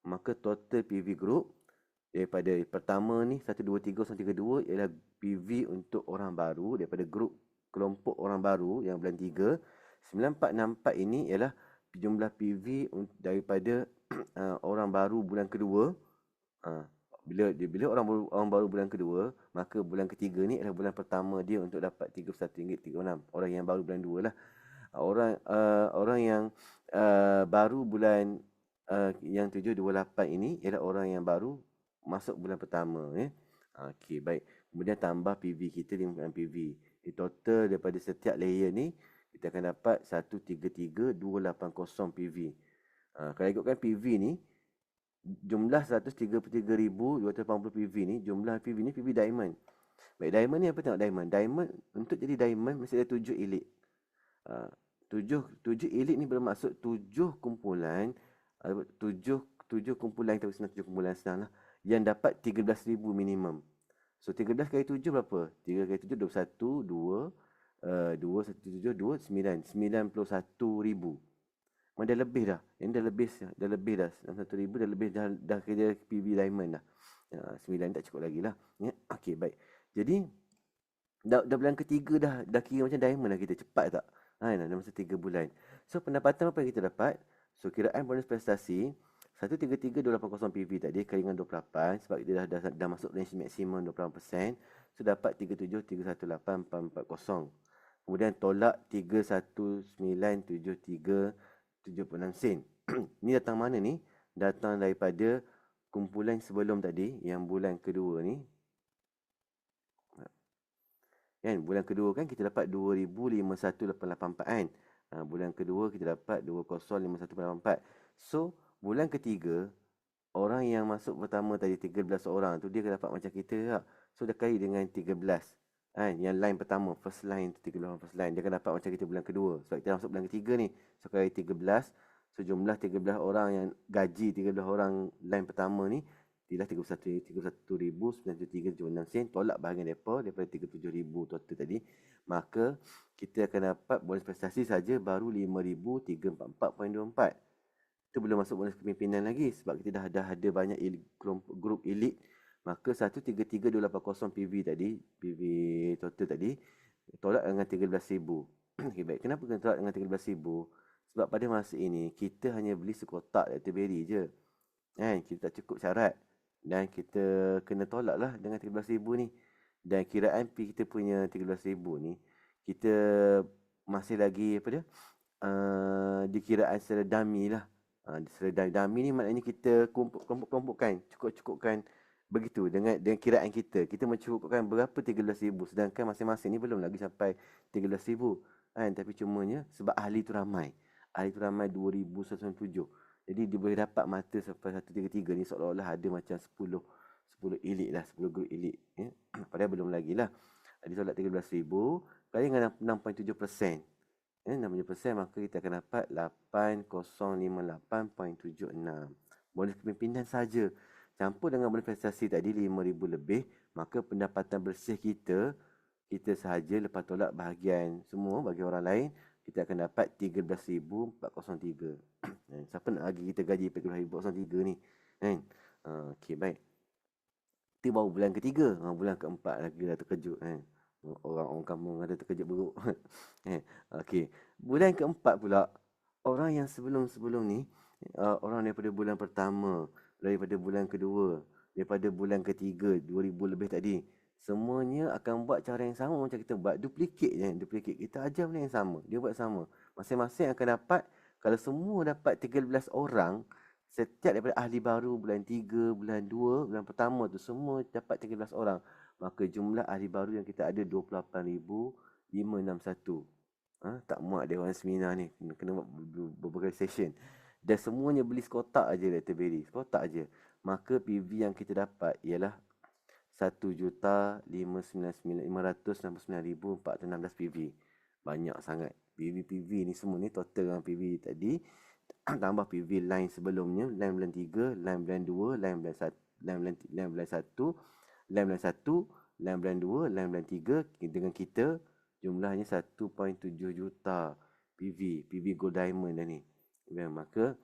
Maka total PV group Daripada pertama ni 1, 2, 3, 132 ialah PV untuk orang baru daripada grup kelompok orang baru yang bulan 3. 9464 ini ialah jumlah PV daripada orang baru bulan kedua. Bila orang baru bulan kedua, maka bulan ketiga ni adalah bulan pertama dia untuk dapat RM31.36. Orang yang baru bulan 2 lah. Orang yang baru bulan yang 728 ini ialah orang yang baru masuk bulan pertama. Okey, baik. Kemudian tambah PV kita 5 PV. Di total daripada setiap layer ni kita akan dapat 133,280 PV. Kalau ikutkan PV ni, jumlah 133,280 PV ni, jumlah PV ni PV diamond. Baik, diamond ni apa tengok diamond? Diamond, untuk jadi diamond mesti ada 7 elite. 7 elite ni bermaksud 7 kumpulan, 7 kumpulan, kita senang 7 kumpulan senang lah, yang dapat 13,000 minimum. So 13 kali 7 berapa? 3 kali 7 21, 2, 2, 1, 7, 2, 9. 91,000. Dah lebih dah. Yang dah lebih dah. 91,000 dah lebih dah kerja PV diamond dah. 9 tak cukup lagi lah. Okey, baik. Jadi dah bulan ketiga dah kira macam diamond lah kita. Cepat tak? Dah masa 3 bulan. So pendapatan apa yang kita dapat? So kiraan bonus prestasi 133,280 PV tadi kali dengan 28 sebab kita dah masuk range maksimum 28%. So dapat 37,318,440. Kemudian tolak 31973.76 sen. Ni datang mana ni? Datang daripada kumpulan sebelum tadi yang bulan kedua ni. Kan bulan kedua kan kita dapat 2,051,884 kan. Bulan kedua kita dapat 2,051,884. So bulan ketiga, orang yang masuk pertama tadi 13 orang tu dia akan dapat macam kita tak? So dah kali dengan 13 kan, yang line pertama, first line tu 13 orang first line, dia akan dapat macam kita bulan kedua. Sebab kita masuk bulan ketiga ni. So kali 13, so jumlah 13 orang yang gaji 13 orang line pertama ni ialah 31,973.76 sen, tolak bahagian daripada 37,000 total tadi. Maka kita akan dapat bonus prestasi saja baru 5,344.24. Itu belum masuk bonus kepimpinan lagi sebab kita dah ada banyak grup elite. Maka 133,280 PV tadi, PV total tadi tolak dengan 13,000. Okay, baik. Kenapa kena tolak dengan 13,000? Sebab pada masa ini kita hanya beli sekotak Letterberry je. Kita tak cukup syarat dan kita kena tolak lah dengan 13,000 ni. Dan kiraan P kita punya 13,000 ni kita masih lagi dikiraan secara dummy lah. Secara dummy ni maknanya kita kelompok-kelompokkan, cukup-cukupkan begitu dengan kiraan kita. Kita mencukupkan berapa 13,000 sedangkan masing-masing ni belum lagi sampai 13,000 kan. Tapi cumanya sebab ahli tu ramai. Ahli tu ramai 2,197. Jadi dia boleh dapat mata sampai 133 ni seolah-olah ada macam 10 elite lah, 10 grup elite. Padahal belum lagi lah. Jadi solat 13,000 kali dengan 6.7%. 6% maka kita akan dapat 8,058.76. Bonus kepimpinan saja. Campur dengan bonus prestasi tadi 5,000 lebih, maka pendapatan bersih kita sahaja lepas tolak bahagian semua bagi orang lain, kita akan dapat 13,403. Siapa nak bagi kita gaji 13,403 ni? Okey, baik. Itu baru bulan ketiga. Bulan keempat lagi dah terkejut kan. Orang kampung ada terkejut buruk. Okey. Bulan keempat pula, orang yang sebelum-sebelum ni, orang daripada bulan pertama, daripada bulan kedua, daripada bulan ketiga, 2,000 lebih tadi, semuanya akan buat cara yang sama macam kita buat. Duplicate je. Duplicate. Kita ajar benda yang sama. Dia buat sama. Masing-masing akan dapat, kalau semua dapat 13 orang, setiap daripada ahli baru bulan 3, bulan 2, bulan pertama tu semua dapat 13 orang. Maka jumlah ahli baru yang kita ada 28,561. Tak muat dia orang seminar ni. Kena buat beberapa session. Dan semuanya beli sekotak aja Letterberry. Sekotak aja. Maka PV yang kita dapat ialah 1,569,416 PV. Banyak sangat. PV ni semua ni total dengan PV tadi. Tambah PV line sebelumnya. Line bulan 3, line bulan 2, line bulan 1, line bulan 1, line bulan 1, line bulan 2, line bulan 3. Dengan kita jumlahnya 1.7 juta PV Gold Diamond dah ni. Maka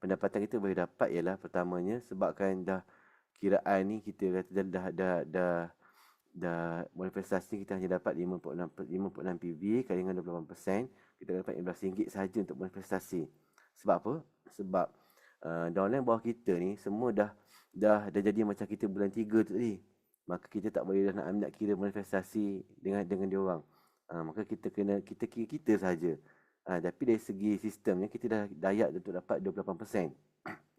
pendapatan kita boleh dapat ialah pertamanya sebabkan dah kiraan ni kita kata dah manifestasi kita hanya dapat 56 PV kali dengan 28%, kita dapat RM15 saja untuk manifestasi. Sebab apa? Sebab downline bawah kita ni semua dah jadi macam kita bulan 3 tu tadi. Maka kita tak boleh dah nak kira manifestasi dengan dia orang. Maka kita kena kita saja. Tapi dari segi sistemnya kita dah layak untuk dapat 28%.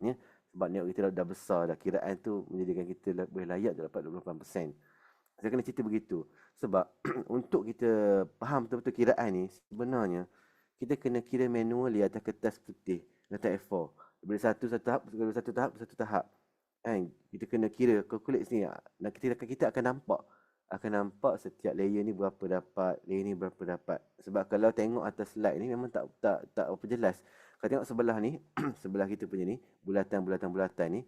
Ya. Sebab network kita dah besar dah, kiraan tu menjadikan kita boleh layak untuk dapat 28%. Saya kena cerita begitu. Sebab untuk kita faham betul-betul kiraan ni, sebenarnya kita kena kira manually atas kertas putih, letak A4. Daripada satu tahap. Kan? Kita kena kira, calculate sini. Dan kita akan nampak setiap layer ni berapa dapat, layer ni berapa dapat. Sebab kalau tengok atas slide ni memang tak apa jelas. Kalau tengok sebelah ni, sebelah kita punya ni, bulatan ni.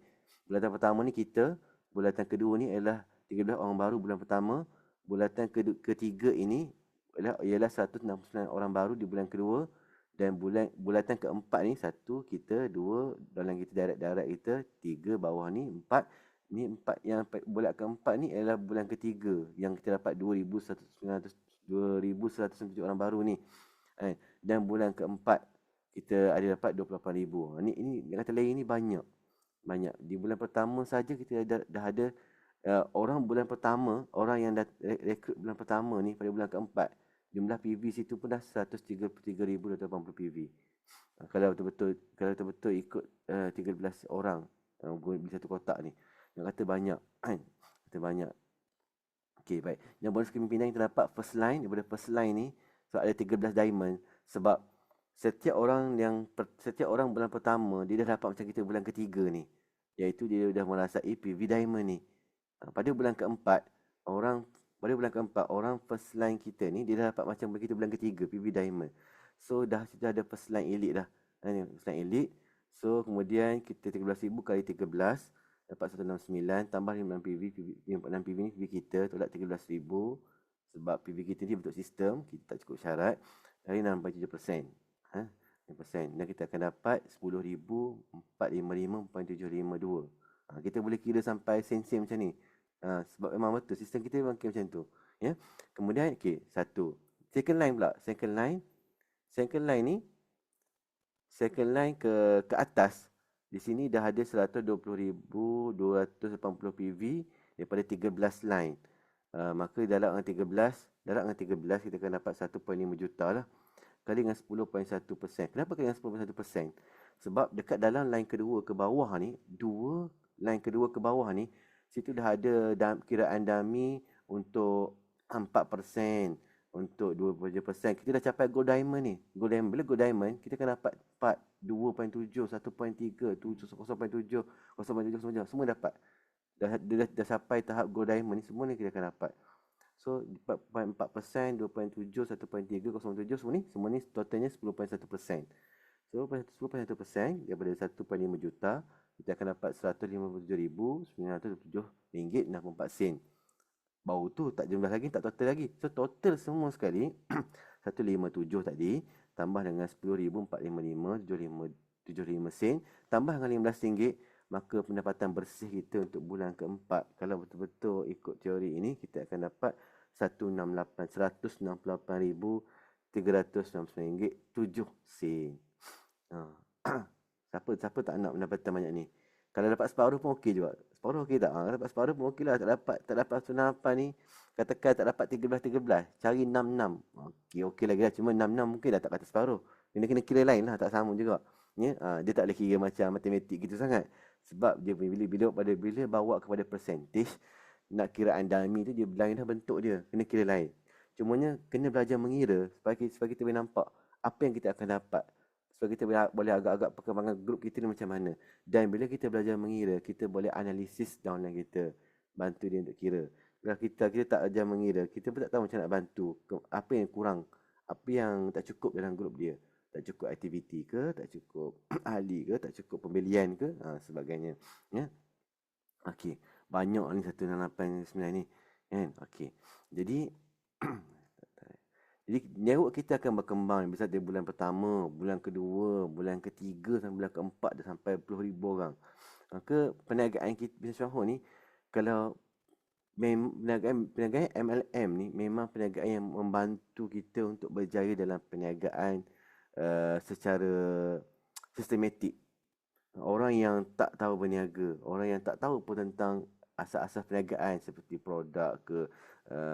Bulatan pertama ni kita, bulatan kedua ni adalah 13 orang baru bulan pertama. Bulatan ketiga ini ialah 169 orang baru di bulan kedua. Dan bulatan keempat ni, 1, kita, 2, dalam kita darat kita, 3, bawah ni, 4. Ni 4 yang bulan keempat ni adalah bulan ketiga yang kita dapat 2,197 orang baru ni. Dan bulan keempat kita ada dapat 28,000. Ini kata lain ni banyak. Di bulan pertama saja kita dah ada orang bulan pertama, orang yang dah rekrut bulan pertama ni pada bulan keempat, jumlah PV situ pun dah 133,280 PV. Kalau betul-betul ikut 13 orang beli satu kotak ni, nak kata banyak kan? Kata banyak. Okey, baik. Yang bonus kepimpinan kita dapat first line. Daripada first line ni, so ada 13 diamond. Sebab setiap orang bulan pertama dia dah dapat macam kita bulan ketiga ni, iaitu dia dah merasai PV diamond ni. Pada bulan keempat, orang first line kita ni dia dah dapat macam kita bulan ketiga PV diamond. So dah ada first line elite dah. First line elite. So kemudian kita 13,000 kali 13 dapat 169, tambah 56 PV 46 PV ni PV kita tolak 13,000. Sebab PV kita ni bentuk sistem, kita tak cukup syarat, dari 6.7%. 6%. Dan kita akan dapat 10,455.752. Kita boleh kira sampai sen-sen macam ni. Sebab memang betul sistem kita memang kira macam tu. Ya. Kemudian satu. Second line pula. Second line ke atas. Di sini dah ada 120,280 PV daripada 13 line. Maka dalam dengan 13 kita akan dapat 1.5 juta lah. Kali dengan 10.1%. Kenapa kali dengan 10.1%? Sebab dekat dalam line kedua ke bawah ni, situ dah ada kiraan dummy untuk 4%, untuk 2%. Kita dah capai gold diamond ni. Bila gold diamond, kita akan dapat 4, 2.7, 1.3, 0.7, 0.7, semua dapat. Dah sampai tahap gold diamond ni, semua ni kita akan dapat. So 4%, 2.7, 1.3, 0.7, semua ni totalnya 10.1%. So 10.1% daripada 1.5 juta, kita akan dapat RM157,927.64. Baru tu tak jumlah lagi, tak total lagi. So total semua sekali 157 tadi tambah dengan 10,455.75 sen tambah dengan RM15, maka pendapatan bersih kita untuk bulan keempat, kalau betul-betul ikut teori ini, kita akan dapat RM168,369.7 sen. Siapa tak nak pendapatan banyak ni? Kalau dapat separuh pun okey juga. Separuh okey tak? Kalau dapat separuh pun okey lah. Tak dapat 168 ni, katakan tak dapat 13, cari 66. Okey lagi lah. Cuma 66 mungkin dah tak kata separuh. Kena kira lain lah, tak sama juga. Ya? Dia tak boleh kira macam matematik gitu sangat. Sebab dia bila bawa kepada percentage, nak kiraan dummy tu, dia lain dah bentuk dia. Kena kira lain. Cumanya kena belajar mengira supaya kita boleh nampak apa yang kita akan dapat. Supaya kita boleh agak-agak perkembangan grup kita ni macam mana. Dan bila kita belajar mengira, kita boleh analisis downline kita. Bantu dia untuk kira. Kalau kita tak belajar mengira, kita pun tak tahu macam nak bantu. Apa yang kurang, apa yang tak cukup dalam grup dia. Tak cukup aktiviti ke, tak cukup ahli ke, tak cukup pembelian ke, sebagainya. Ya. Okey. Banyak ni 168 ni. Kan? Okey. Jadi network kita akan berkembang. Bisa dari bulan pertama, bulan kedua, bulan ketiga sampai bulan keempat dah sampai 10,000 orang. Maka perniagaan kita bisnes Syonghua ni, kalau perniagaan MLM ni memang perniagaan yang membantu kita untuk berjaya dalam perniagaan secara sistematik. Orang yang tak tahu berniaga, orang yang tak tahu pun tentang asas-asas perniagaan seperti produk ke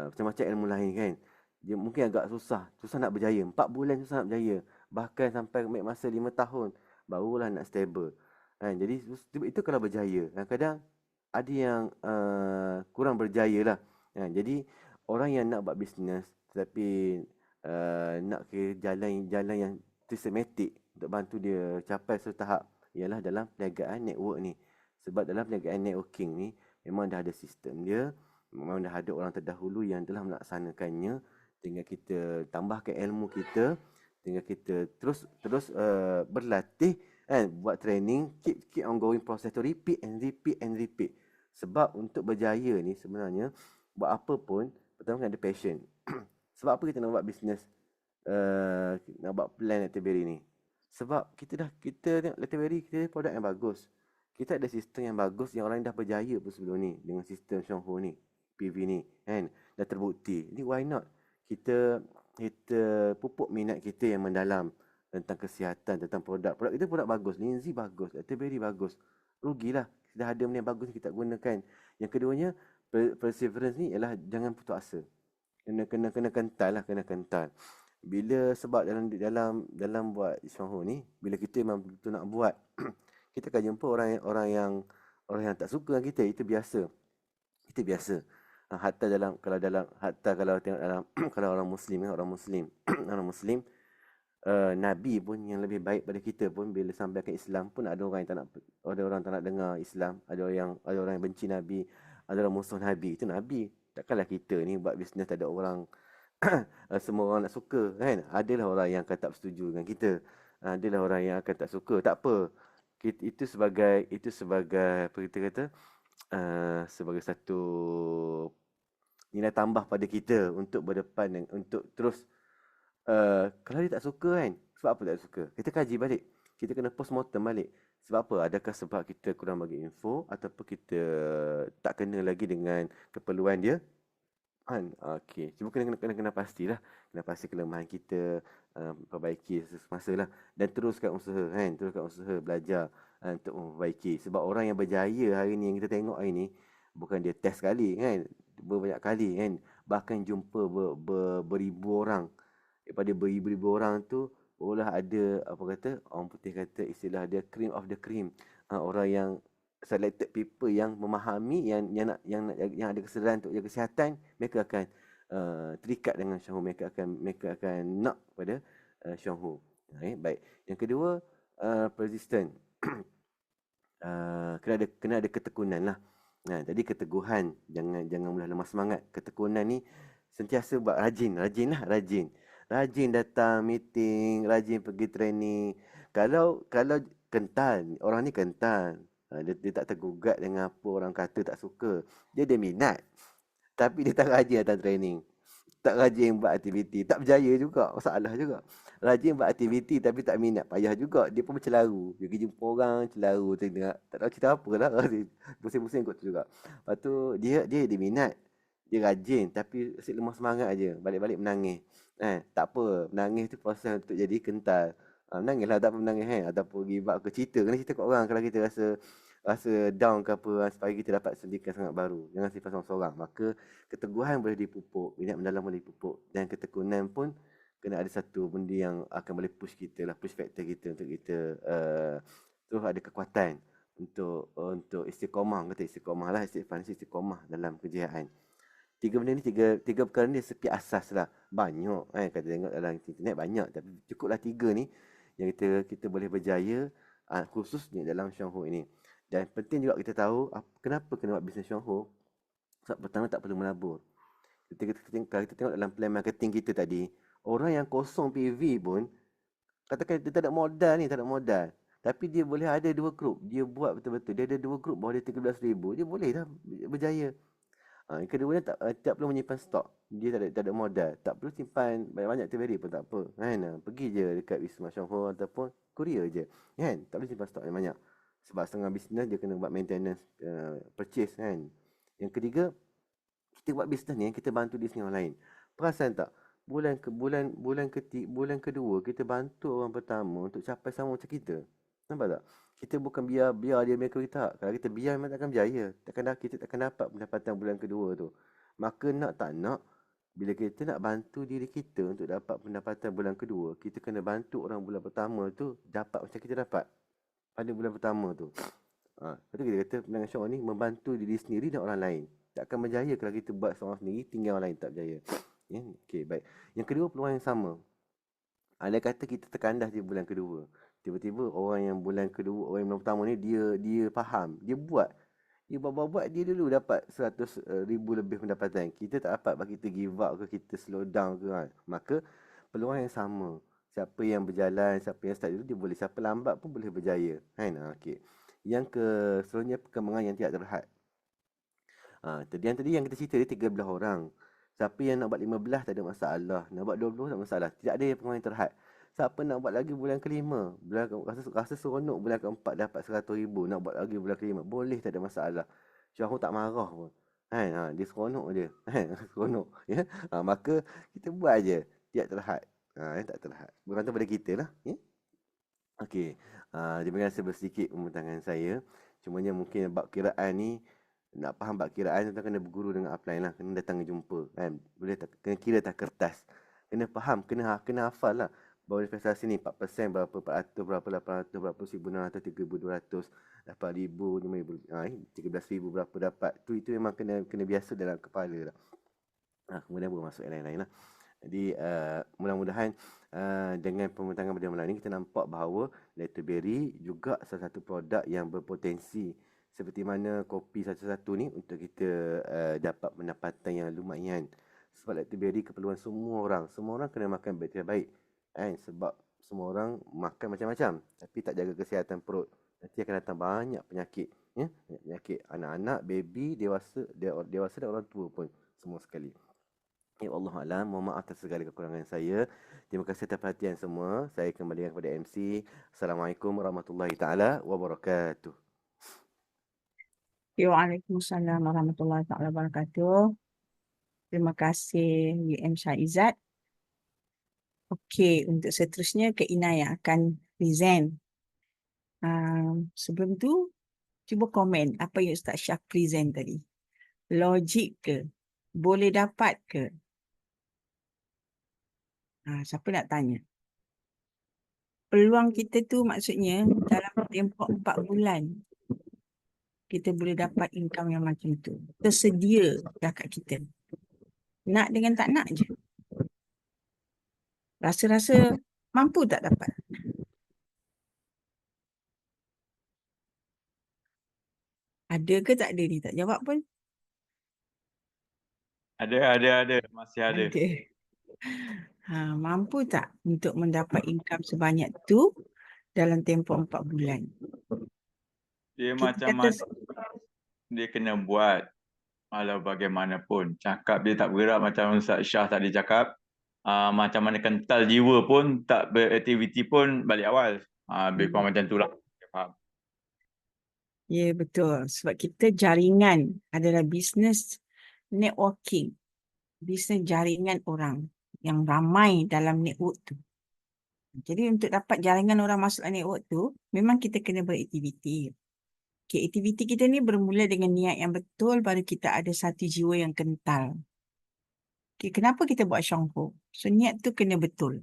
macam-macam ilmu lain kan, dia mungkin agak susah nak berjaya. 4 bulan susah nak berjaya, bahkan sampai ambil masa 5 tahun barulah nak stable kan. Jadi itu kalau berjaya. Kadang-kadang ada yang kurang berjaya lah kan. Jadi orang yang nak buat bisnes tetapi nak ke jalan yang sistematik untuk bantu dia capai satu tahap, ialah dalam perniagaan network ni. Sebab dalam perniagaan networking ni memang dah ada sistem dia, memang dah ada orang terdahulu yang telah melaksanakannya. Tinggal kita tambahkan ilmu kita, tinggal kita terus berlatih kan, buat training, keep on going process to repeat and repeat. Sebab untuk berjaya ni sebenarnya buat apa pun pertama kena ada passion. Sebab apa kita nak buat bisnes, nak buat plan Letterberry ni? Sebab kita tengok Letterberry, kita ada produk yang bagus. Kita ada sistem yang bagus yang orang dah berjaya pun sebelum ni dengan sistem Syonghua ni, PV ni kan, dah terbukti. Jadi why not kita pupuk minat kita yang mendalam tentang kesihatan, tentang produk kita. Produk bagus, Lindsay bagus, Letterberry bagus. Rugilah dah ada benda yang bagus kita tak gunakan. Yang keduanya, perseverance ni ialah jangan putus asa. Kena kental. Bila sebab dalam buat Syonghua ni, bila kita memang betul nak buat, kita akan jumpa orang yang tak suka dengan kita. Itu biasa. Hatta kalau tengok dalam kalau orang Muslim Nabi pun yang lebih baik pada kita pun, bila sampai ke Islam pun ada orang yang tak nak dengar Islam, ada orang yang benci Nabi, ada orang musuh Nabi. Itu Nabi. Takkanlah kita ni buat bisnes tak ada orang semua orang nak suka kan. Adalah orang yang akan tak setuju dengan kita, adalah orang yang akan tak suka. Tak apa, itu sebagai apa kita kata, sebagai satu nilai tambah pada kita untuk berdepan dan untuk terus. Kalau dia tak suka kan, sebab apa tak suka? Kita kaji balik, kita kena postmortem balik. Sebab apa? Adakah sebab kita kurang bagi info, ataupun kita tak kena lagi dengan keperluan dia kan? Okey, cuma kena pastilah, kena pasti kelemahan kita, perbaiki semasa lah, dan teruskan usaha belajar untuk memperbaiki. Sebab orang yang berjaya hari ni, yang kita tengok hari ni, bukan dia test sekali kan, berbanyak kali kan, bahkan jumpa beribu orang. Daripada beribu-ribu orang tu, barulah ada orang putih kata istilah dia cream of the cream. Orang yang selected people yang memahami, yang ada kesedaran untuk jaga kesihatan, mereka akan terikat dengan Syonghua, mereka akan nak pada Syonghua. Baik. Yang kedua, persistent. Kena ada ketekunan lah. Jadi keteguhan, jangan mudah lemah semangat. Ketekunan ni sentiasa buat rajin datang meeting, rajin pergi training. Kalau kental, orang ni kental, dia tak tergugat dengan apa orang kata tak suka. Dia ada minat, tapi dia tak rajin datang training, tak rajin buat aktiviti, tak berjaya juga, masalah juga. Rajin buat aktiviti tapi tak minat, payah juga. Dia pun bercelaru, dia pergi jumpa orang celaru, tak tahu cerita apa lah, pusing-pusing kot tu juga. Lepas tu dia ada minat, dia rajin, tapi asyik lemah semangat aja, balik-balik menangis. Tak apa, menangis tu proses untuk jadi kental. Menangislah, tak apa menangis ataupun give up ke, kena cerita kat orang kalau kita rasa down ke apa, supaya kita dapat suntikan semangat baru. Jangan simpan seorang-seorang. Maka keteguhan boleh dipupuk, minat mendalam boleh dipupuk, dan ketekunan pun kena ada satu benda yang akan boleh push kita lah, push factor kita untuk kita terus ada kekuatan untuk istiqamah lah, istiqamah dalam kejayaan. Tiga benda ni, tiga perkara ni seperti asas lah. Banyak kata tengok dalam internet banyak, tapi cukuplah 3 ni yang kita boleh berjaya, khususnya dalam Syonghua ini. Dan penting juga kita tahu kenapa kena buat bisnes Syonghua. Sebab pertama, tak perlu melabur. Kalau kita tengok dalam plan marketing kita tadi, orang yang kosong PV pun, katakan dia tak ada modal, tapi dia boleh ada 2 grup, dia buat betul-betul, dia ada 2 grup, bawah dia 13,000, dia boleh dah berjaya. Yang kedua, tak perlu menyimpan stok. Dia tak ada modal, tak perlu simpan banyak-banyak Letterberry pun tak apa kan. Pergi je dekat Wisma Syonghua ataupun kurier je kan, tak perlu simpan stok yang banyak. Sebab setengah bisnes dia kena buat maintenance purchase kan. Yang ketiga, kita buat bisnes ni kita bantu diri sendiri orang lain. Perasan tak? Bulan kedua kita bantu orang pertama untuk capai sama macam kita. Nampak tak? Kita bukan biar dia mereka kita. Kalau kita biar memang takkan berjaya. Kita takkan dapat pendapatan bulan kedua tu. Maka nak tak nak, bila kita nak bantu diri kita untuk dapat pendapatan bulan kedua, kita kena bantu orang bulan pertama tu dapat macam kita dapat pada bulan pertama tu. Lepas tu kita kata pendangan syurga ni membantu diri sendiri dan orang lain. Takkan berjaya kalau kita buat seorang sendiri, tinggal orang lain tak berjaya. Ya, okey, baik. Yang kedua, peluang yang sama. Andai kata kita terkandas di bulan kedua, tiba-tiba orang yang bulan pertama ni dia faham, dia buat, dia dulu dapat 100,000 lebih pendapatan. Kita tak dapat, bagi kita give up ke, kita slow down ke kan. Maka peluang yang sama. Siapa yang berjalan, siapa yang start dulu, dia boleh. Siapa lambat pun boleh berjaya. Kan? Okey. Yang seterusnya, perkembangan yang tidak terhad. Tadi yang kita cerita dia 13 orang. Siapa yang nak buat 15 tak ada masalah. Nak buat 20 tak ada masalah. Tidak ada perkembangan yang terhad. Siapa nak buat lagi bulan kelima, rasa seronok bulan keempat dapat 100,000, nak buat lagi bulan kelima, boleh, tak ada masalah. Syahru tak marah pun. Kan? Dia seronok je. Seronok. Ya? Maka kita buat je. Tidak terhad. Tak terhad. Bergantung pada kita lah. Ya? Okey. Terima kasih sedikit pembentangan saya. Cumanya mungkin bab kiraan ni, nak faham bab kiraan, kita kena berguru dengan upline lah. Kena datang jumpa. Kan? Boleh tak, kena kira tak kertas. Kena faham, kena hafal lah. Bahawa investasi ni 4% berapa, 400 berapa, 800 berapa, 1,600, 3,200, dapat 1,000, 5,000, 13,000 berapa dapat. Itu memang kena biasa dalam kepala lah. Kemudian baru masuk yang lain-lain lah. Jadi mudah-mudahan dengan pembentangan pada malam ini kita nampak bahawa Letterberry juga salah satu produk yang berpotensi, seperti mana kopi satu-satu ni untuk kita dapat pendapatan yang lumayan. Sebab Letterberry keperluan semua orang. Semua orang kena makan bakteria baik. Sebab semua orang makan macam-macam tapi tak jaga kesihatan perut, nanti akan datang banyak penyakit. Penyakit anak-anak, baby, dewasa dan orang tua pun semua sekali. Ya Allah Alam, mohon maaf atas segala kekurangan saya. Terima kasih atas perhatian semua. Saya kembalikan kepada MC. Assalamualaikum warahmatullahi taala wabarakatuh. Waalaikumsalam warahmatullahi taala wabarakatuh. Terima kasih UM Syaizat. Okey, untuk seterusnya Kak Ina yang akan present. Sebelum tu, cuba komen apa yang Ustaz Syah present tadi. Logik ke? Boleh dapat ke? Siapa nak tanya? Peluang kita tu maksudnya dalam tempoh 4 bulan kita boleh dapat income yang macam tu. Tersedia dah kat kita. Nak dengan tak nak je. Rasa-rasa mampu tak dapat? Ada ke tak ada ni? Tak jawab pun. Ada. Masih ada. Mampu tak untuk mendapat income sebanyak tu dalam tempoh 4 bulan? Dia Kita macam kata, mana dia kena buat, walau bagaimanapun. Cakap dia tak bergerak macam Ustaz Syah tadi cakap. Macam mana kental jiwa pun, tak beraktiviti pun balik awal. Lebih kurang macam tu lah. Faham? ya betul. Sebab kita jaringan adalah bisnes networking. Bisnes jaringan orang yang ramai dalam network tu. Jadi untuk dapat jaringan orang masuk dalam network tu, memang kita kena beraktiviti. Okay, aktiviti kita ni bermula dengan niat yang betul, baru kita ada satu jiwa yang kental. Okay, kenapa kita buat Syongho? So niat tu kena betul.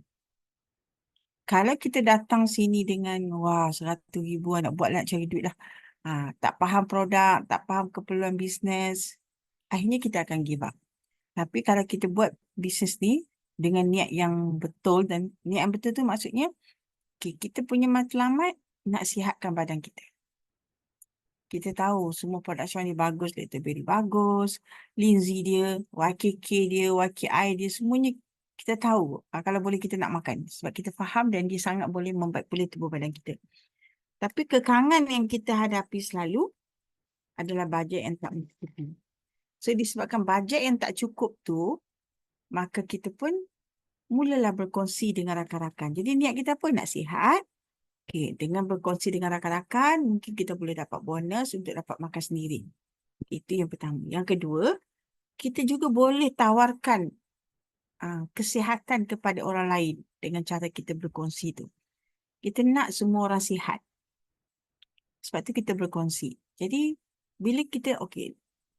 Kalau kita datang sini dengan 100,000 nak buat nak cari duit lah. Tak faham produk, tak faham keperluan bisnes, akhirnya kita akan give up. Tapi kalau kita buat bisnes ni dengan niat yang betul, dan niat yang betul tu maksudnya kita punya matlamat nak sihatkan badan kita. Kita tahu semua produk Syah ni bagus, Letterberry bagus, Lindsay dia, YKK dia, YKI dia, semuanya kita tahu kalau boleh kita nak makan. Sebab kita faham dan dia sangat boleh membaik pulih tubuh badan kita. Tapi kekangan yang kita hadapi selalu adalah bajet yang tak mencukupi. So disebabkan bajet yang tak cukup tu, maka kita pun mulalah berkongsi dengan rakan-rakan. Jadi niat kita pun nak sihat, Okay, dengan berkongsi dengan rakan-rakan, mungkin kita boleh dapat bonus untuk dapat makan sendiri. Itu yang pertama. Yang kedua, kita juga boleh tawarkan kesihatan kepada orang lain dengan cara kita berkongsi tu. Kita nak semua orang sihat. Sebab tu kita berkongsi. Jadi, bila kita,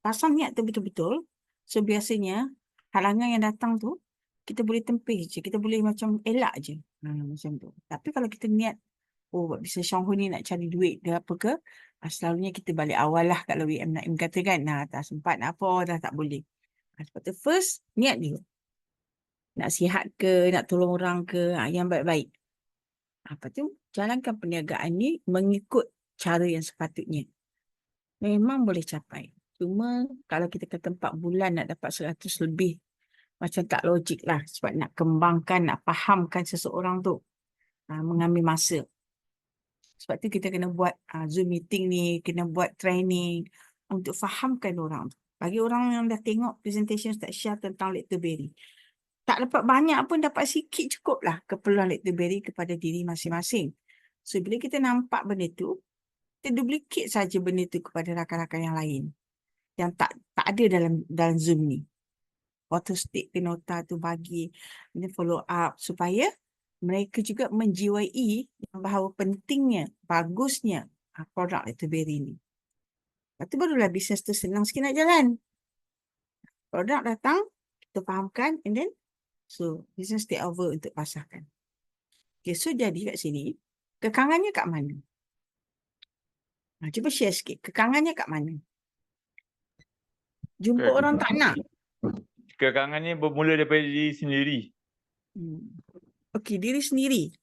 pasang niat tu betul-betul, so biasanya halangan yang datang tu, kita boleh tempih je. Kita boleh macam elak je. Macam tu. Tapi kalau kita niat, buat bisnes Shanghu ni nak cari duit ke apa ke, selalunya kita balik awal lah kalau WM Naim kata kan, tak sempat nak apa, dah tak boleh. Sebab tu first, niat dia. Nak sihat ke, nak tolong orang ke, yang baik-baik. Lepas tu, jalankan perniagaan ni mengikut cara yang sepatutnya. Memang boleh capai. Cuma kalau kita kata 4 bulan nak dapat 100 lebih, macam tak logik lah. Sebab nak kembangkan, nak fahamkan seseorang tu, mengambil masa. Sebab tu kita kena buat Zoom meeting ni, kena buat training untuk fahamkan orang tu. Bagi orang yang dah tengok presentation Ustaz Syah tentang Lactoberry, tak dapat banyak pun, dapat sikit cukup lah keperluan Lactoberry kepada diri masing-masing. So, bila kita nampak benda tu, kita duplicate saja benda tu kepada rakan-rakan yang lain yang tak ada dalam Zoom ni. Auto stick ke nota tu bagi, follow up supaya mereka juga menjiwai bahawa pentingnya, bagusnya produk Lactoberry ni. Lepas tu barulah bisnes tu senang sikit nak jalan. Produk datang, kita fahamkan, and then so bisnes take over untuk pasarkan. Okay, so jadi kat sini, kekangannya kat mana? Cuba share sikit, kekangannya kat mana? Jumpa orang tak nak. Kekangannya bermula daripada diri sendiri. Okey, diri sendiri.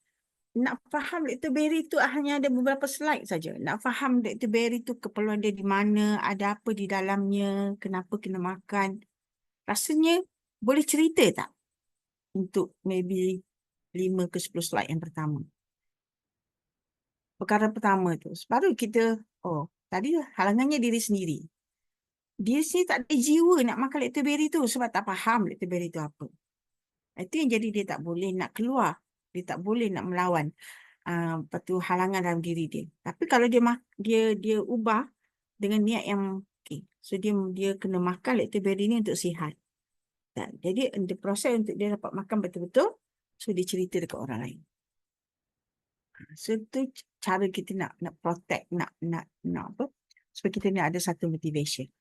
Nak faham Lactoberry tu hanya ada beberapa slide saja. Nak faham Lactoberry tu keperluan dia di mana, ada apa di dalamnya, kenapa kena makan. Rasanya boleh cerita tak? Untuk maybe 5 ke 10 slide yang pertama. Perkara pertama tu. Baru kita, tadi halangannya diri sendiri. Dia sendiri tak ada jiwa nak makan Lactoberry tu sebab tak faham Lactoberry tu apa. Itu yang jadi dia tak boleh nak keluar. Dia tak boleh nak melawan halangan dalam diri dia. Tapi kalau dia ubah dengan niat yang so dia kena makan Lactoberry ni untuk sihat. Jadi the proses untuk dia dapat makan betul-betul, so dia cerita dekat orang lain. So tu cara kita nak protect, nak apa? Supaya kita ni ada satu motivation.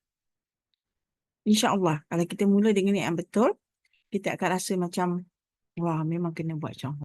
InsyaAllah, kalau kita mula dengan niat yang betul, kita akan rasa macam, wah, memang kena buat Shanghu.